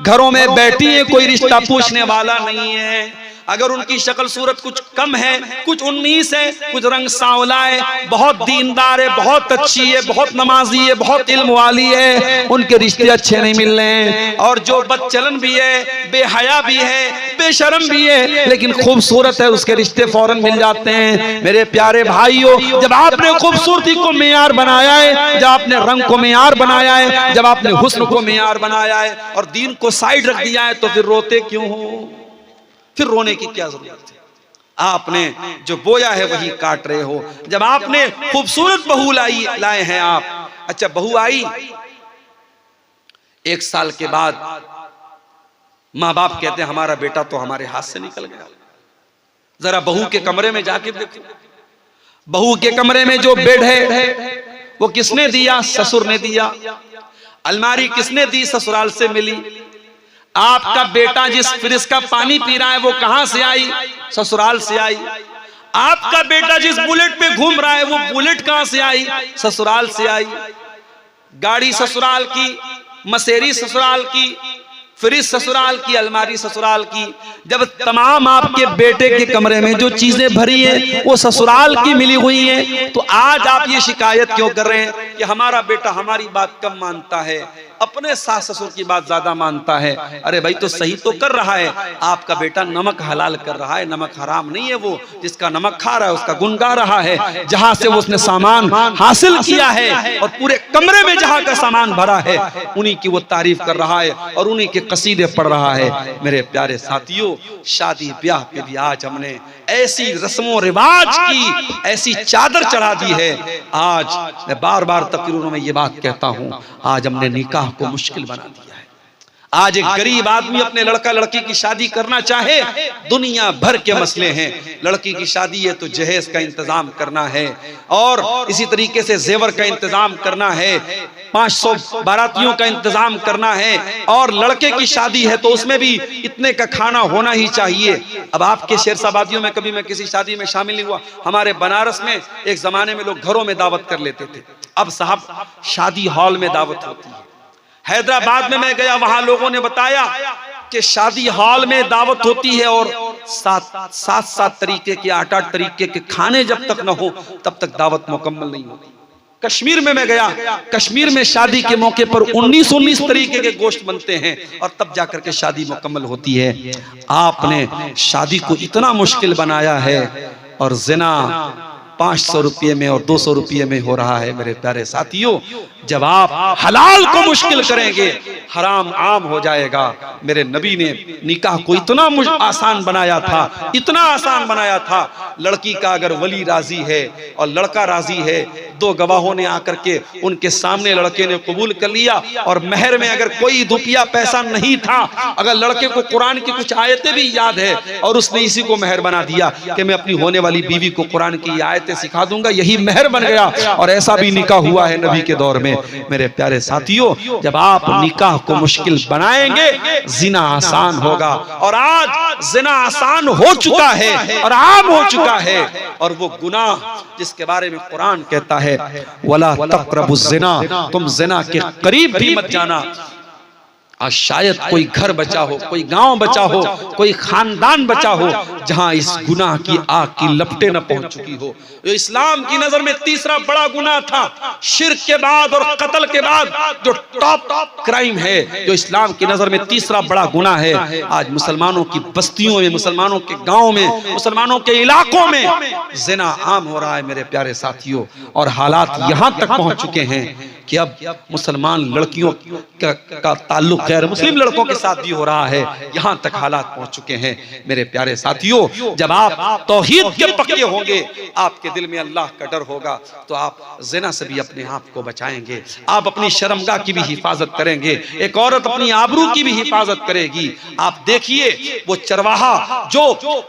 घरों में बैठी हैं, कोई रिश्ता पूछने वाला नहीं है। अगर उनकी शक्ल सूरत कुछ कम है, कुछ 19 है, कुछ रंग सांवला है, बहुत दीनदार है, बहुत अच्छी है, बहुत नमाजी है, बहुत इल्म वाली है, उनके रिश्ते अच्छे नहीं मिल रहे हैं। और जो बदचलन भी है, बेहया भी है, बेशरम भी है, लेकिन खूबसूरत है, उसके रिश्ते फौरन मिल जाते हैं। मेरे प्यारे भाइयों, जब आपने खूबसूरती को मेयार बनाया है, जब आपने रंग को मेयार बनाया है, जब आपने हुस्न को मेयार बनाया है और दीन को साइड रख दिया है, तो फिर रोते क्यों हो? फिर रोने की क्या जरूरत है? आपने जो बोया है वही काट रहे हो। जब आपने खूबसूरत बहू लाए हैं आप, अच्छा बहू आई, 1 साल के बाद माँ बाप कहते हैं हमारा बेटा तो हमारे हाथ से निकल गया। जरा बहू के कमरे में जाके देखो, बहू के कमरे में जो बेड है वो किसने दिया? ससुर ने दिया। अलमारी किसने दी? ससुराल से मिली। आपका बेटा जिस फ्रिज का पानी पी रहा है वो कहां से आई? ससुराल से आई। आपका बेटा जिस बुलेट पे घूम रहा है वो बुलेट कहां से आई? ससुराल से आई। गाड़ी ससुराल की, मसेरी ससुराल की, फ्रिज ससुराल की, अलमारी ससुराल की। जब तमाम आपके बेटे के कमरे में जो चीजें भरी हैं वो ससुराल की मिली हुई हैं, तो आज आप ये शिकायत क्यों कर रहे हैं कि हमारा बेटा हमारी बात कम मानता है, अपने सास ससुर की बात ज्यादा मानता है? अरे भाई, तो सही तो कर रहा है। आपका बेटा नमक हलाल कर रहा है, नमक हराम नहीं है। वो जिसका नमक खा रहा है उसका गुण गा रहा है। जहां से वो उसने सामान हासिल किया है और पूरे कमरे में जहां का सामान भरा है, उन्हीं की वो तारीफ कर रहा है और उन्हीं के कसीदे पढ़ रहा है। मेरे प्यारे साथियों, शादी ब्याह पे भी आज हमने ऐसी रस्मों रिवाज की ऐसी चादर चढ़ा दी है। आज मैं बार बार तकरीरों में ये बात कहता हूं, आज हमने निकाह को मुश्किल बना दिया है। आज एक गरीब आदमी अपने लड़का लड़की की शादी करना चाहे, दुनिया भर के मसले हैं। लड़की की शादी है तो जहेज का इंतजाम करना है, और इसी तरीके से जेवर का इंतजाम करना है, 500 बारातियों का इंतजाम करना है, और लड़के की शादी है तो उसमें भी इतने का खाना होना ही चाहिए। अब आपके शेरशाबादियों में कभी मैं किसी शादी में शामिल नहीं हुआ। हमारे बनारस में एक जमाने में लोग घरों में दावत कर लेते थे, अब साहब शादी हॉल में दावत होती है। हैदराबाद में मैं गया, वहां लोगों ने बताया कि शादी हॉल में दावत होती है और सात तरीके के 8 तरीके के खाने जब तक न हो तब तक दावत मुकम्मल नहीं होती। कश्मीर में मैं गया, कश्मीर में शादी के मौके पर 19 तरीके के गोश्त बनते हैं और तब जाकर के शादी मुकम्मल होती है। आपने शादी को इतना मुश्किल बनाया है और जिना 500 रुपये में और 200 रुपये में हो रहा है। मेरे प्यारे साथियों, जब आप हलाल को मुश्किल करेंगे हराम आम हो जाएगा। मेरे नबी ने निकाह को इतना आसान बनाया था, इतना आसान बनाया था। लड़की का अगर वली राजी है और लड़का राजी है, 2 गवाहों ने आकर के उनके सामने लड़के ने कबूल कर लिया, और महर में अगर कोई रुपया पैसा नहीं था, अगर लड़के को कुरान की कुछ आयतें भी याद है और उसने इसी को महर बना दिया कि मैं अपनी होने वाली बीवी को कुरान की आयतें सिखा दूंगा, यही महर बन गया। और ऐसा भी निकाह हुआ है नबी के दौर में। मेरे प्यारे साथियों, जब आप निकाह को मुश्किल बनाएंगे जिना आसान होगा। और आज जिना आसान हो चुका है और आम हो चुका है, और वो गुनाह जिसके बारे में कुरान कहता है वला तक़रबुज़ ज़िना, तुम जिना के करीब भी मत जाना। आज शायद कोई घर बचा हो, कोई गांव बचा हो, कोई खानदान बचा हो जहां इस गुनाह की आग की लपटें न पहुंच चुकी हो। जो इस्लाम की नजर में तीसरा बड़ा गुनाह था, शिर्क के बाद और कत्ल के बाद जो टॉप क्राइम है, जो इस्लाम की नजर में तीसरा बड़ा गुनाह है, आज मुसलमानों की बस्तियों में, मुसलमानों के गांव में, मुसलमानों के इलाकों में जिना आम हो रहा है। मेरे प्यारे साथियों, और हालात यहां तक पहुंच चुके हैं कि अब मुसलमान लड़कियों का ताल्लुक गैर मुस्लिम लड़कों के साथ भी हो रहा है। यहां तक हालात पहुंच चुके हैं। मेरे प्यारे साथियों, जब आप तौहीद के पक्के होंगे, आपके दिल में अल्लाह का डर होगा, तो आप जिना से भी अपने आप को बचाएंगे, आप अपनी शर्मगाह की भी हिफाजत करेंगे, एक औरत अपनी आबरू की भी हिफाजत करेगी। आप देखिए, वो चरवाहा जो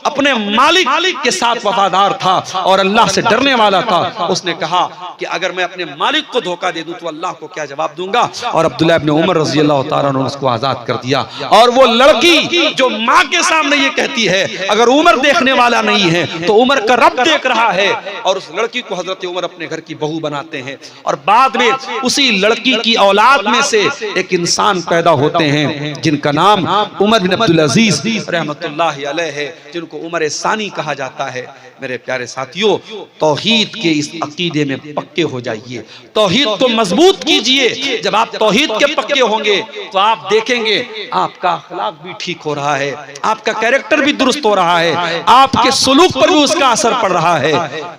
अपने मालिक के साथ वफादार था और अल्लाह से डरने वाला था, उसने कहा कि अगर मैं अपने मालिक को धोखा दे दूं तो अल्लाह को क्या जवाब दूंगा। और अब्दुल्लाह इब्न उमर रज़ी अल्लाह तआला अन्हु उसको आजाद कर दिया। और वो लड़की जो माँ के सामने ये कहती है अगर उमर देखने वाला नहीं है तो उमर का रब देख रहा है, और उस लड़की को हजरत उमर अपने घर की बहू बनाते हैं। और बाद में उसी लड़की की औलाद में से एक इंसान पैदा होते हैं जिनका नाम उमर बिन अब्दुल अजीज रहमतुल्लाहि अलैह है, जिनको उमर सानी कहा जाता है। मेरे प्यारे साथियों, तौहीद के इस अकीदे में पक्के हो जाइए, तौहीद को मजबूत कीजिए। जब आप तौहीद के पक्के होंगे तो आप देखेंगे आपका अखलाक भी ठीक हो रहा है, आपका कैरेक्टर भी दुरुस्त हो रहा है, आपके सुलूक पर भी उसका असर पड़ रहा है।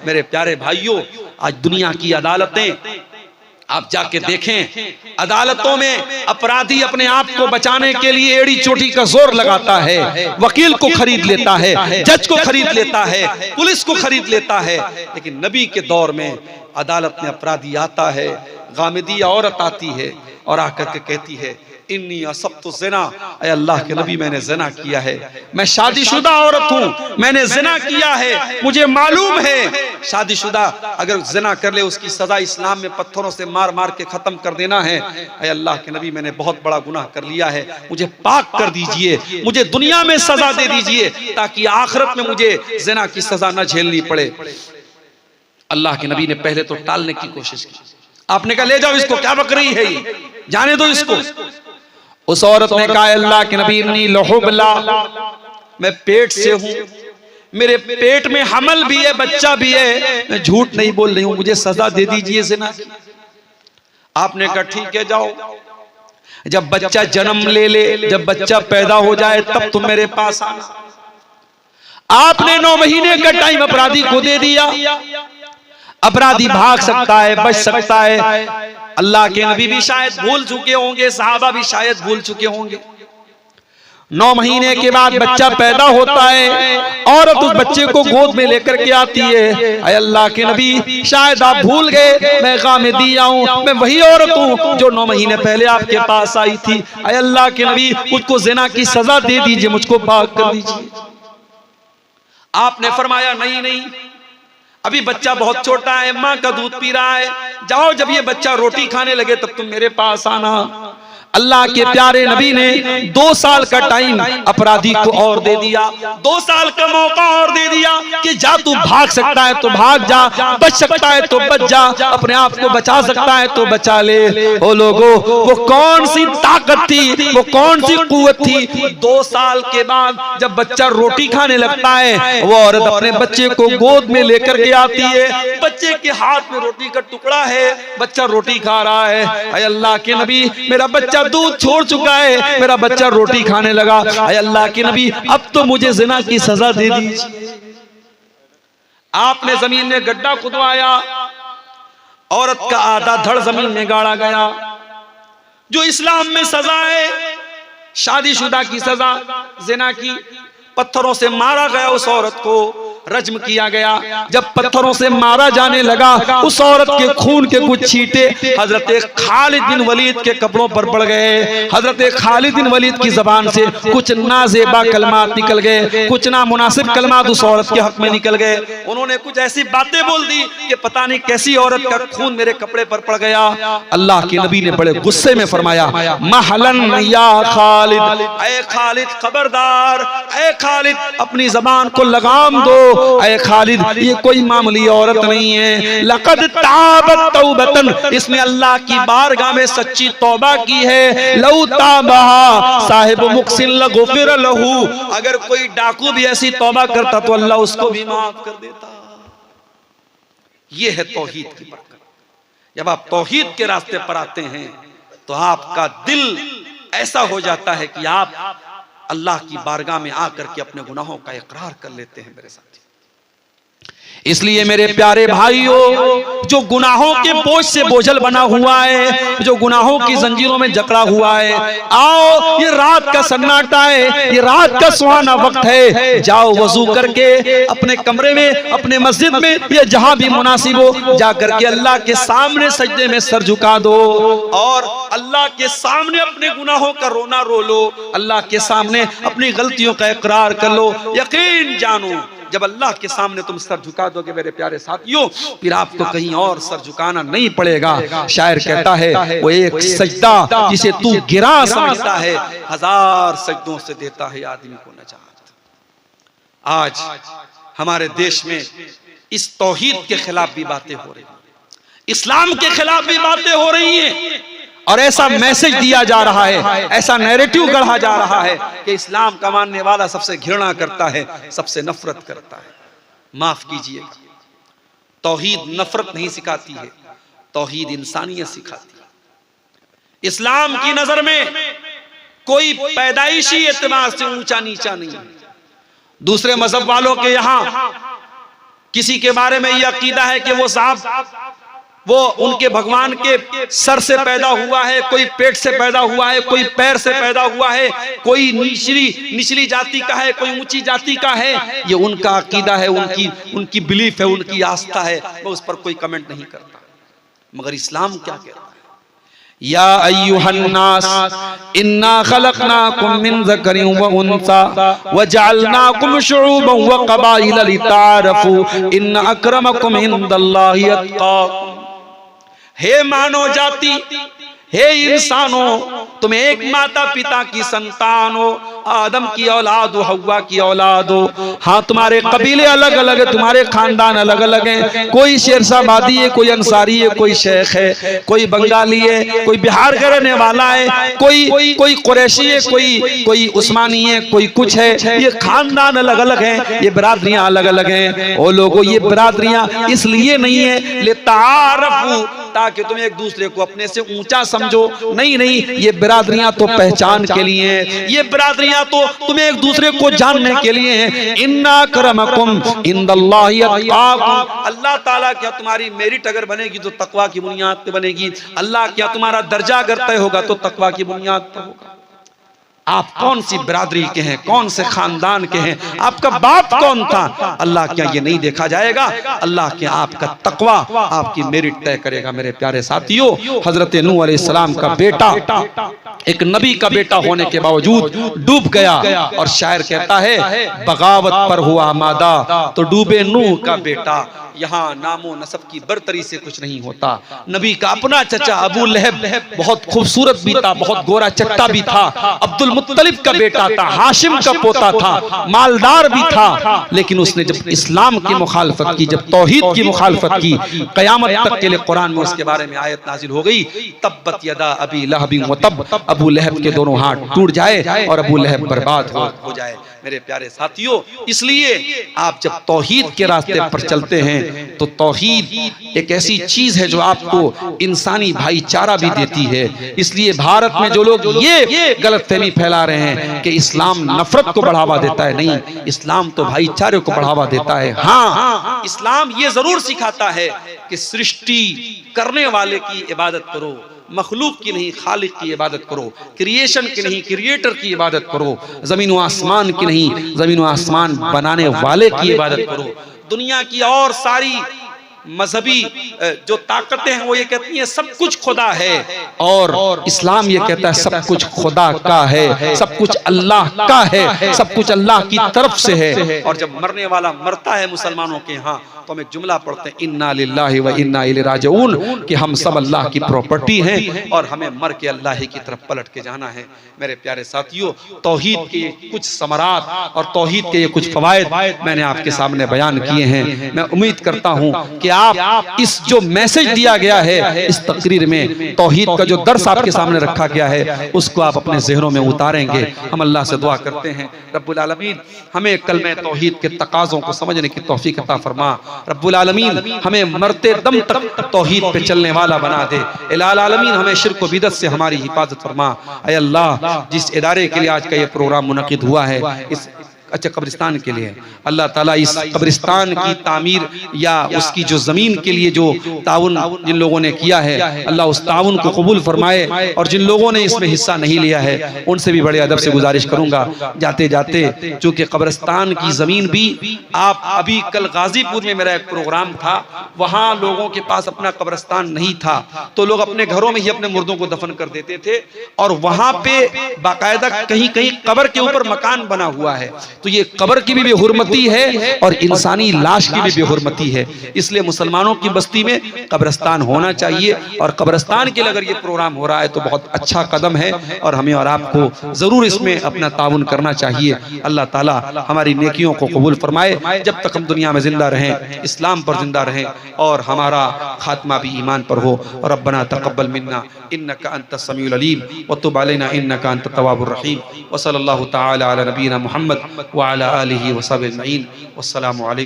मेरे प्यारे भाइयों, आज दुनिया की अदालतें आप जाके देखें, अदालतों में अपराधी अपने आप को बचाने के लिए एड़ी चोटी का जोर लगाता है, वकील को खरीद लेता है, जज को खरीद लेता है, पुलिस को खरीद लेता है। लेकिन नबी के दौर में अदालत में अपराधी आता है, गामिदी औरत आती है और आकर के कहती है इन्नी असब्तु ज़िना, ऐ अल्लाह के नबी मैंने ज़िना किया है, मैं शादीशुदा औरत हूँ, मैंने ज़िना किया है, मुझे मालूम है शादीशुदा अगर ज़िना कर ले उसकी सजा इस्लाम में पत्थरों से मार मार के खत्म कर देना है। ऐ अल्लाह के नबी मैंने बहुत बड़ा गुनाह कर लिया है, मुझे पाक कर दीजिए, मुझे दुनिया में सजा दे दीजिए ताकि आखिरत में मुझे ज़िना की सजा न झेलनी पड़े। अल्लाह के नबी ने पहले तो टालने की कोशिश की, आपने कहा ले जाओ इसको, क्या बक रही है ये, जाने दो इसको। उस औरत ने कहा अल्लाह के नबी इन्नी लहुबला, मैं पेट से हूं, मेरे पेट में हमल भी है, बच्चा भी है, मैं झूठ नहीं बोल रही हूं, मुझे सजा दे दीजिए ज़िना की। आपने कहा ठीक है जाओ, जब बच्चा जन्म ले, जब बच्चा पैदा हो जाए तब तुम मेरे पास आना। आपने 9 महीने का टाइम अपराधी को दे दिया। अपराधी भाग सकता है, बच सकता है, अल्लाह के नबी भी शायद भूल चुके होंगे, सहाबा भी शायद भूल चुके होंगे। 9 महीने के बाद बच्चा पैदा होता है, औरत उस बच्चे को गोद में लेकर के आती है। अय अल्लाह के नबी, शायद आप भूल गए मैं गामिदी हूं, मैं वही औरत हूं जो 9 महीने पहले आपके पास आई थी। अय अल्लाह के नबी, मुझको ज़िना की सजा दे दीजिए, मुझको पाक कर दीजिए। आपने फरमाया नहीं नहीं, अभी बच्चा बहुत छोटा है, माँ का दूध पी रहा है, जाओ जब ये बच्चा रोटी खाने लगे तब तुम मेरे पास आना। अल्लाह के प्यारे नबी ने 2 साल का टाइम अपराधी को और दे दिया, 2 साल का मौका और दे दिया कि जा तू भाग सकता है तो भाग जा, बच सकता है तो बच जा, अपने आप को बचा सकता है तो बचा ले। ओ लोगों, वो कौन सी ताकत थी, वो कौन सी कुव्वत थी। 2 साल के बाद जब बच्चा रोटी खाने लगता है, वो औरत अपने बच्चे को गोद में लेकर के आती है, बच्चे के हाथ में रोटी का टुकड़ा है, बच्चा रोटी खा रहा है। अय अल्लाह के नबी, मेरा बच्चा दूध छोड़ चुका है, मेरा बच्चा रोटी खाने लगा। अय अल्लाह के नबी, अब तो मुझे ज़िना की सजा दे दीजिए। आपने जमीन में गड्ढा खुदवाया, औरत का आधा धड़ जमीन में गाड़ा गया। जो इस्लाम में सजा है, शादीशुदा की सजा ज़िना की, पत्थरों से मारा गया उस औरत को, रज्म किया गया। जब पत्थरों से मारा जाने लगा, उस औरत के खून के कुछ छींटे हजरत खालिद बिन वलीद के कपड़ों पर पड़ गए। हजरत खालिद बिन वलीद की जबान से कुछ नाजेबा कलमात निकल गए, कुछ नामुनासिब कलमात उस औरत के हक में निकल गए। उन्होंने कुछ ऐसी बातें बोल दी कि पता नहीं कैसी औरत का खून मेरे कपड़े पर पड़ गया। अल्लाह के नबी ने बड़े गुस्से में फरमाया, महलन या खालिद, ऐ खालिद खबरदार, ऐ खालिद अपनी जबान को लगाम दो। ऐ खालिद, ये कोई मामूली औरत नहीं है। लक़द ताबत तौबतन, इसने अल्लाह की बारगाह में सच्ची तौबा की है। लौ ताबहा साहिब मुक्सिन लगुफिर लहू, अगर कोई डाकू भी ऐसी तौबा करता तो अल्लाह उसको भी माफ कर देता। ये है तौहीद की बरकत। जब आप तौहीद के रास्ते पर आते हैं तो आपका दिल ऐसा हो जाता है कि आप अल्लाह की बारगाह में आकर के अपने गुनाहों का इकरार कर लेते हैं। मेरे साथी, इसलिए मेरे प्यारे भाइयों, जो गुनाहों के बोझ से बोझल बना हुआ है, जो गुनाहों की जंजीरों में जकड़ा हुआ है, आओ ये रात का सन्नाटा है, ये रात का सुहाना वक्त है, जाओ वजू करके अपने कमरे में, अपने मस्जिद में या जहां भी मुनासिब हो, जा करके अल्लाह के सामने सजदे में सर झुका दो और अल्लाह के सामने अपने गुनाहों का रोना रो लो, अल्लाह के सामने अपनी गलतियों का इकरार कर लो। यकीन जानो, जब अल्लाह के सामने तुम सर झुका दोगे मेरे प्यारे साथियों, फिर आपको कहीं और सर झुकाना नहीं पड़ेगा। शायर कहता है, वो एक सजदा जिसे तू गिरा समझता है, 1000 सजदों से देता है आदमी को नजात। आज हमारे देश में इस तौहीद के खिलाफ भी बातें हो रही हैं, इस्लाम के खिलाफ भी बातें हो रही हैं, और ऐसा मैसेज दिया जा रहा है, ऐसा नैरेटिव गढ़ा जा रहा है कि इस्लाम का मानने वाला सबसे घृणा करता है, सबसे नफरत करता है। माफ कीजिएगा, तौहीद नफरत नहीं सिखाती है, तौहीद इंसानियत सिखाती है। इस्लाम की नजर में कोई पैदाइशी एतबार से ऊंचा नीचा नहीं है। दूसरे मजहब वालों के यहां किसी के बारे में यह अकीदा है कि वो साहब वो उनके भगवान के सर से पैदा हुआ है, कोई पेट से पैदा हुआ है, कोई पैर से पैदा हुआ है, कोई निचली जाति का है, कोई ऊंची जाति का है। ये उनका अकीदा है, उनकी बिलीफ है, उनकी आस्था है, मैं उस पर कोई कमेंट नहीं करता। मगर इस्लाम क्या कहता है? या अय्युहन्नास इन्ना खलकनाकुम मिन ज़करिन व उन्सा व जअलनाकुम शुऊबन व क़बाइल लितारफू इन्न अक्रमकुम इंदल्लाहि अत्क़ाकुम। हे मानव जाति, हे इंसानों, तुम एक माता पिता की संतान हो, आदम की औलाद हो, हव्वा की औलाद हो। हाँ, तुम्हारे कबीले अलग अलग है, तुम्हारे खानदान अलग अलग हैं। कोई शेरशाहबादी है, कोई अंसारी है, कोई शेख है, कोई बंगाली है, कोई बिहार का रहने वाला है, कोई कुरैशी है, कोई उस्मानी है, कोई कुछ है। ये खानदान अलग अलग हैं, ये बिरादरियां अलग अलग हैं। ओ लोगों, ये बिरादरियां इसलिए नहीं है लितारफू, ताकि तुम एक दूसरे को अपने से ऊंचा समझो। नहीं, ये बिरादरियां तो पहचान के लिए हैं, ये बिरादरियां तो तुम्हें एक दूसरे को जानने के लिए हैं। इन्ना अक्रमकुम इंदल्लाहि अत्क़ाकुम, अल्लाह ताला क्या तुम्हारी मेरिट अगर बनेगी तो तकवा की बुनियाद पे बनेगी। अल्लाह क्या तुम्हारा दर्जा अगर तय होगा तो तकवा की बुनियाद पर होगा। आप कौन सी बिरादरी के हैं, कौन से खानदान के हैं, आपका बाप कौन था, अल्लाह क्या ये नहीं देखा जाएगा? अल्लाह के आपका तकवा आपकी मेरिट तय करेगा। मेरे प्यारे साथियों, हजरत नूह अलैहिस्सलाम का बेटा एक नबी का बेटा होने के बावजूद डूब गया, और शायर कहता है बगावत पर हुआ आमादा तो डूबे नूह का बेटा। यहाँ नामो नसब की बरतरी से कुछ नहीं होता। नबी का अपना चचा अबू लहब बहुत खूबसूरत भी था, बहुत गोरा चट्टा भी था, अब्दुल मुत्तलिब का बेटा था, हाशिम का पोता था, मालदार भी था, लेकिन उसने जब इस्लाम की मुखालफत की, जब तौहीद की मुखालफत की, क़यामत तक के लिए कुरान में उसके बारे में आयत नाजिल हो गई, तब्बत यदा अबी लहबिन व तब, अबू लहब के दोनों हाथ टूट जाए और अबू लहब बर्बाद हो जाए। मेरे प्यारे साथियों, इसलिए आप जब तौहीद के रास्ते पर चलते हैं तो तौहीद एक ऐसी चीज है जो आपको इंसानी भाईचारा भी देती है। इसलिए भारत में जो लोग ये गलतफहमी फैला रहे हैं कि इस्लाम नफरत को बढ़ावा देता है, नहीं, इस्लाम तो भाईचारे को बढ़ावा देता है। हाँ, इस्लाम ये जरूर सिखाता है कि सृष्टि करने वाले की इबादत करो, मखलूक की नहीं, खालिक की इबादत करो, क्रिएशन की नहीं, क्रिएटर की इबादत करो, जमीन व आसमान की नहीं, जमीन व आसमान बनाने वाले की इबादत करो। दुनिया की और सारी मजहबी जो ताकतें हैं वो ये कहती हैं सब कुछ खुदा है, और इस्लाम ये कहता है सब कुछ खुदा का है, सब कुछ अल्लाह का है, सब कुछ अल्लाह की तरफ से है। और जब मरने वाला मरता है मुसलमानों के यहाँ तो हम एक जुमला पढ़ते हैं, इन्ना लिल्लाहि व इन्ना इलैहि राजिऊन, कि हम सब अल्लाह की प्रॉपर्टी हैं और हमें मर के अल्लाह ही की तरफ पलट के जाना है। मेरे प्यारे साथियों, तौहीद के कुछ समरात और तौहीद के ये कुछ फवायद मैंने आपके सामने बयान किए हैं। मैं उम्मीद करता हूं कि आप इस जो मैसेज दिया गया है इस तकरीर में, तौहीद का जो दर्स आपके सामने रखा गया है, उसको आप अपने ज़हनों में उतारेंगे। हम अल्लाह से दुआ करते हैं रब्बुल आलमीन हमें कलमे तौहीद के तकाज़ों को समझने की तौफीक अता फरमा। रब्बुल आलमीन हमें मरते दम तक तौहीद पे चलने वाला बना दे। इलाल आलमीन हमें शिर्क व बिदअत से हमारी हिफाजत फरमा। ऐ अल्लाह, जिस इदारे के लिए आज का ये प्रोग्राम मुनक़िद हुआ है, इस अच्छा कब्रिस्तान के लिए, अल्लाह ताला इस कब्रिस्तान की तामीर या उसकी जो ज़मीन के लिए जो ताउन जिन लोगों ने किया है, अल्लाह उस ताउन को कबूल फरमाए। और जिन लोगों ने इसमें हिस्सा नहीं लिया है उनसे भी बड़े अदब से गुजारिश करूंगा, जाते जाते, चूँकि कब्रिस्तान की ज़मीन भी, आप अभी कल गाजीपुर में मेरा एक प्रोग्राम था, वहाँ लोगों के पास अपना कब्रिस्तान नहीं था तो लोग अपने घरों में ही अपने मुर्दों को दफन कर देते थे, और वहाँ पे बाकायदा कहीं कहीं कब्र के ऊपर मकान बना हुआ है। तो ये कब्र की भी बेहुरमती है और इंसानी लाश की भी बेहुरमती है। इसलिए मुसलमानों की बस्ती में कब्रिस्तान होना चाहिए, और कब्रिस्तान के लिए अगर ये प्रोग्राम हो रहा है तो बहुत अच्छा कदम है, और हमें और आपको जरूर इसमें अपना ताउन करना चाहिए। अल्लाह ताला हमारी नेकियों को कबूल फरमाए। जब तक हम दुनिया में जिंदा रहें, इस्लाम पर जिंदा रहें और हमारा खात्मा भी ईमान पर हो। रब्बना तक़ब्बल मिन्ना इन्नका अंतस समीउल अलीम व तुब अलैना इन्नका अंतत तव्वाबुर रहीम। व सल्लल्लाहु तआला अला नबीना मुहम्मद व अला आलिहि व सहबिहि अजमईन। वस्सलामु अलैकुम।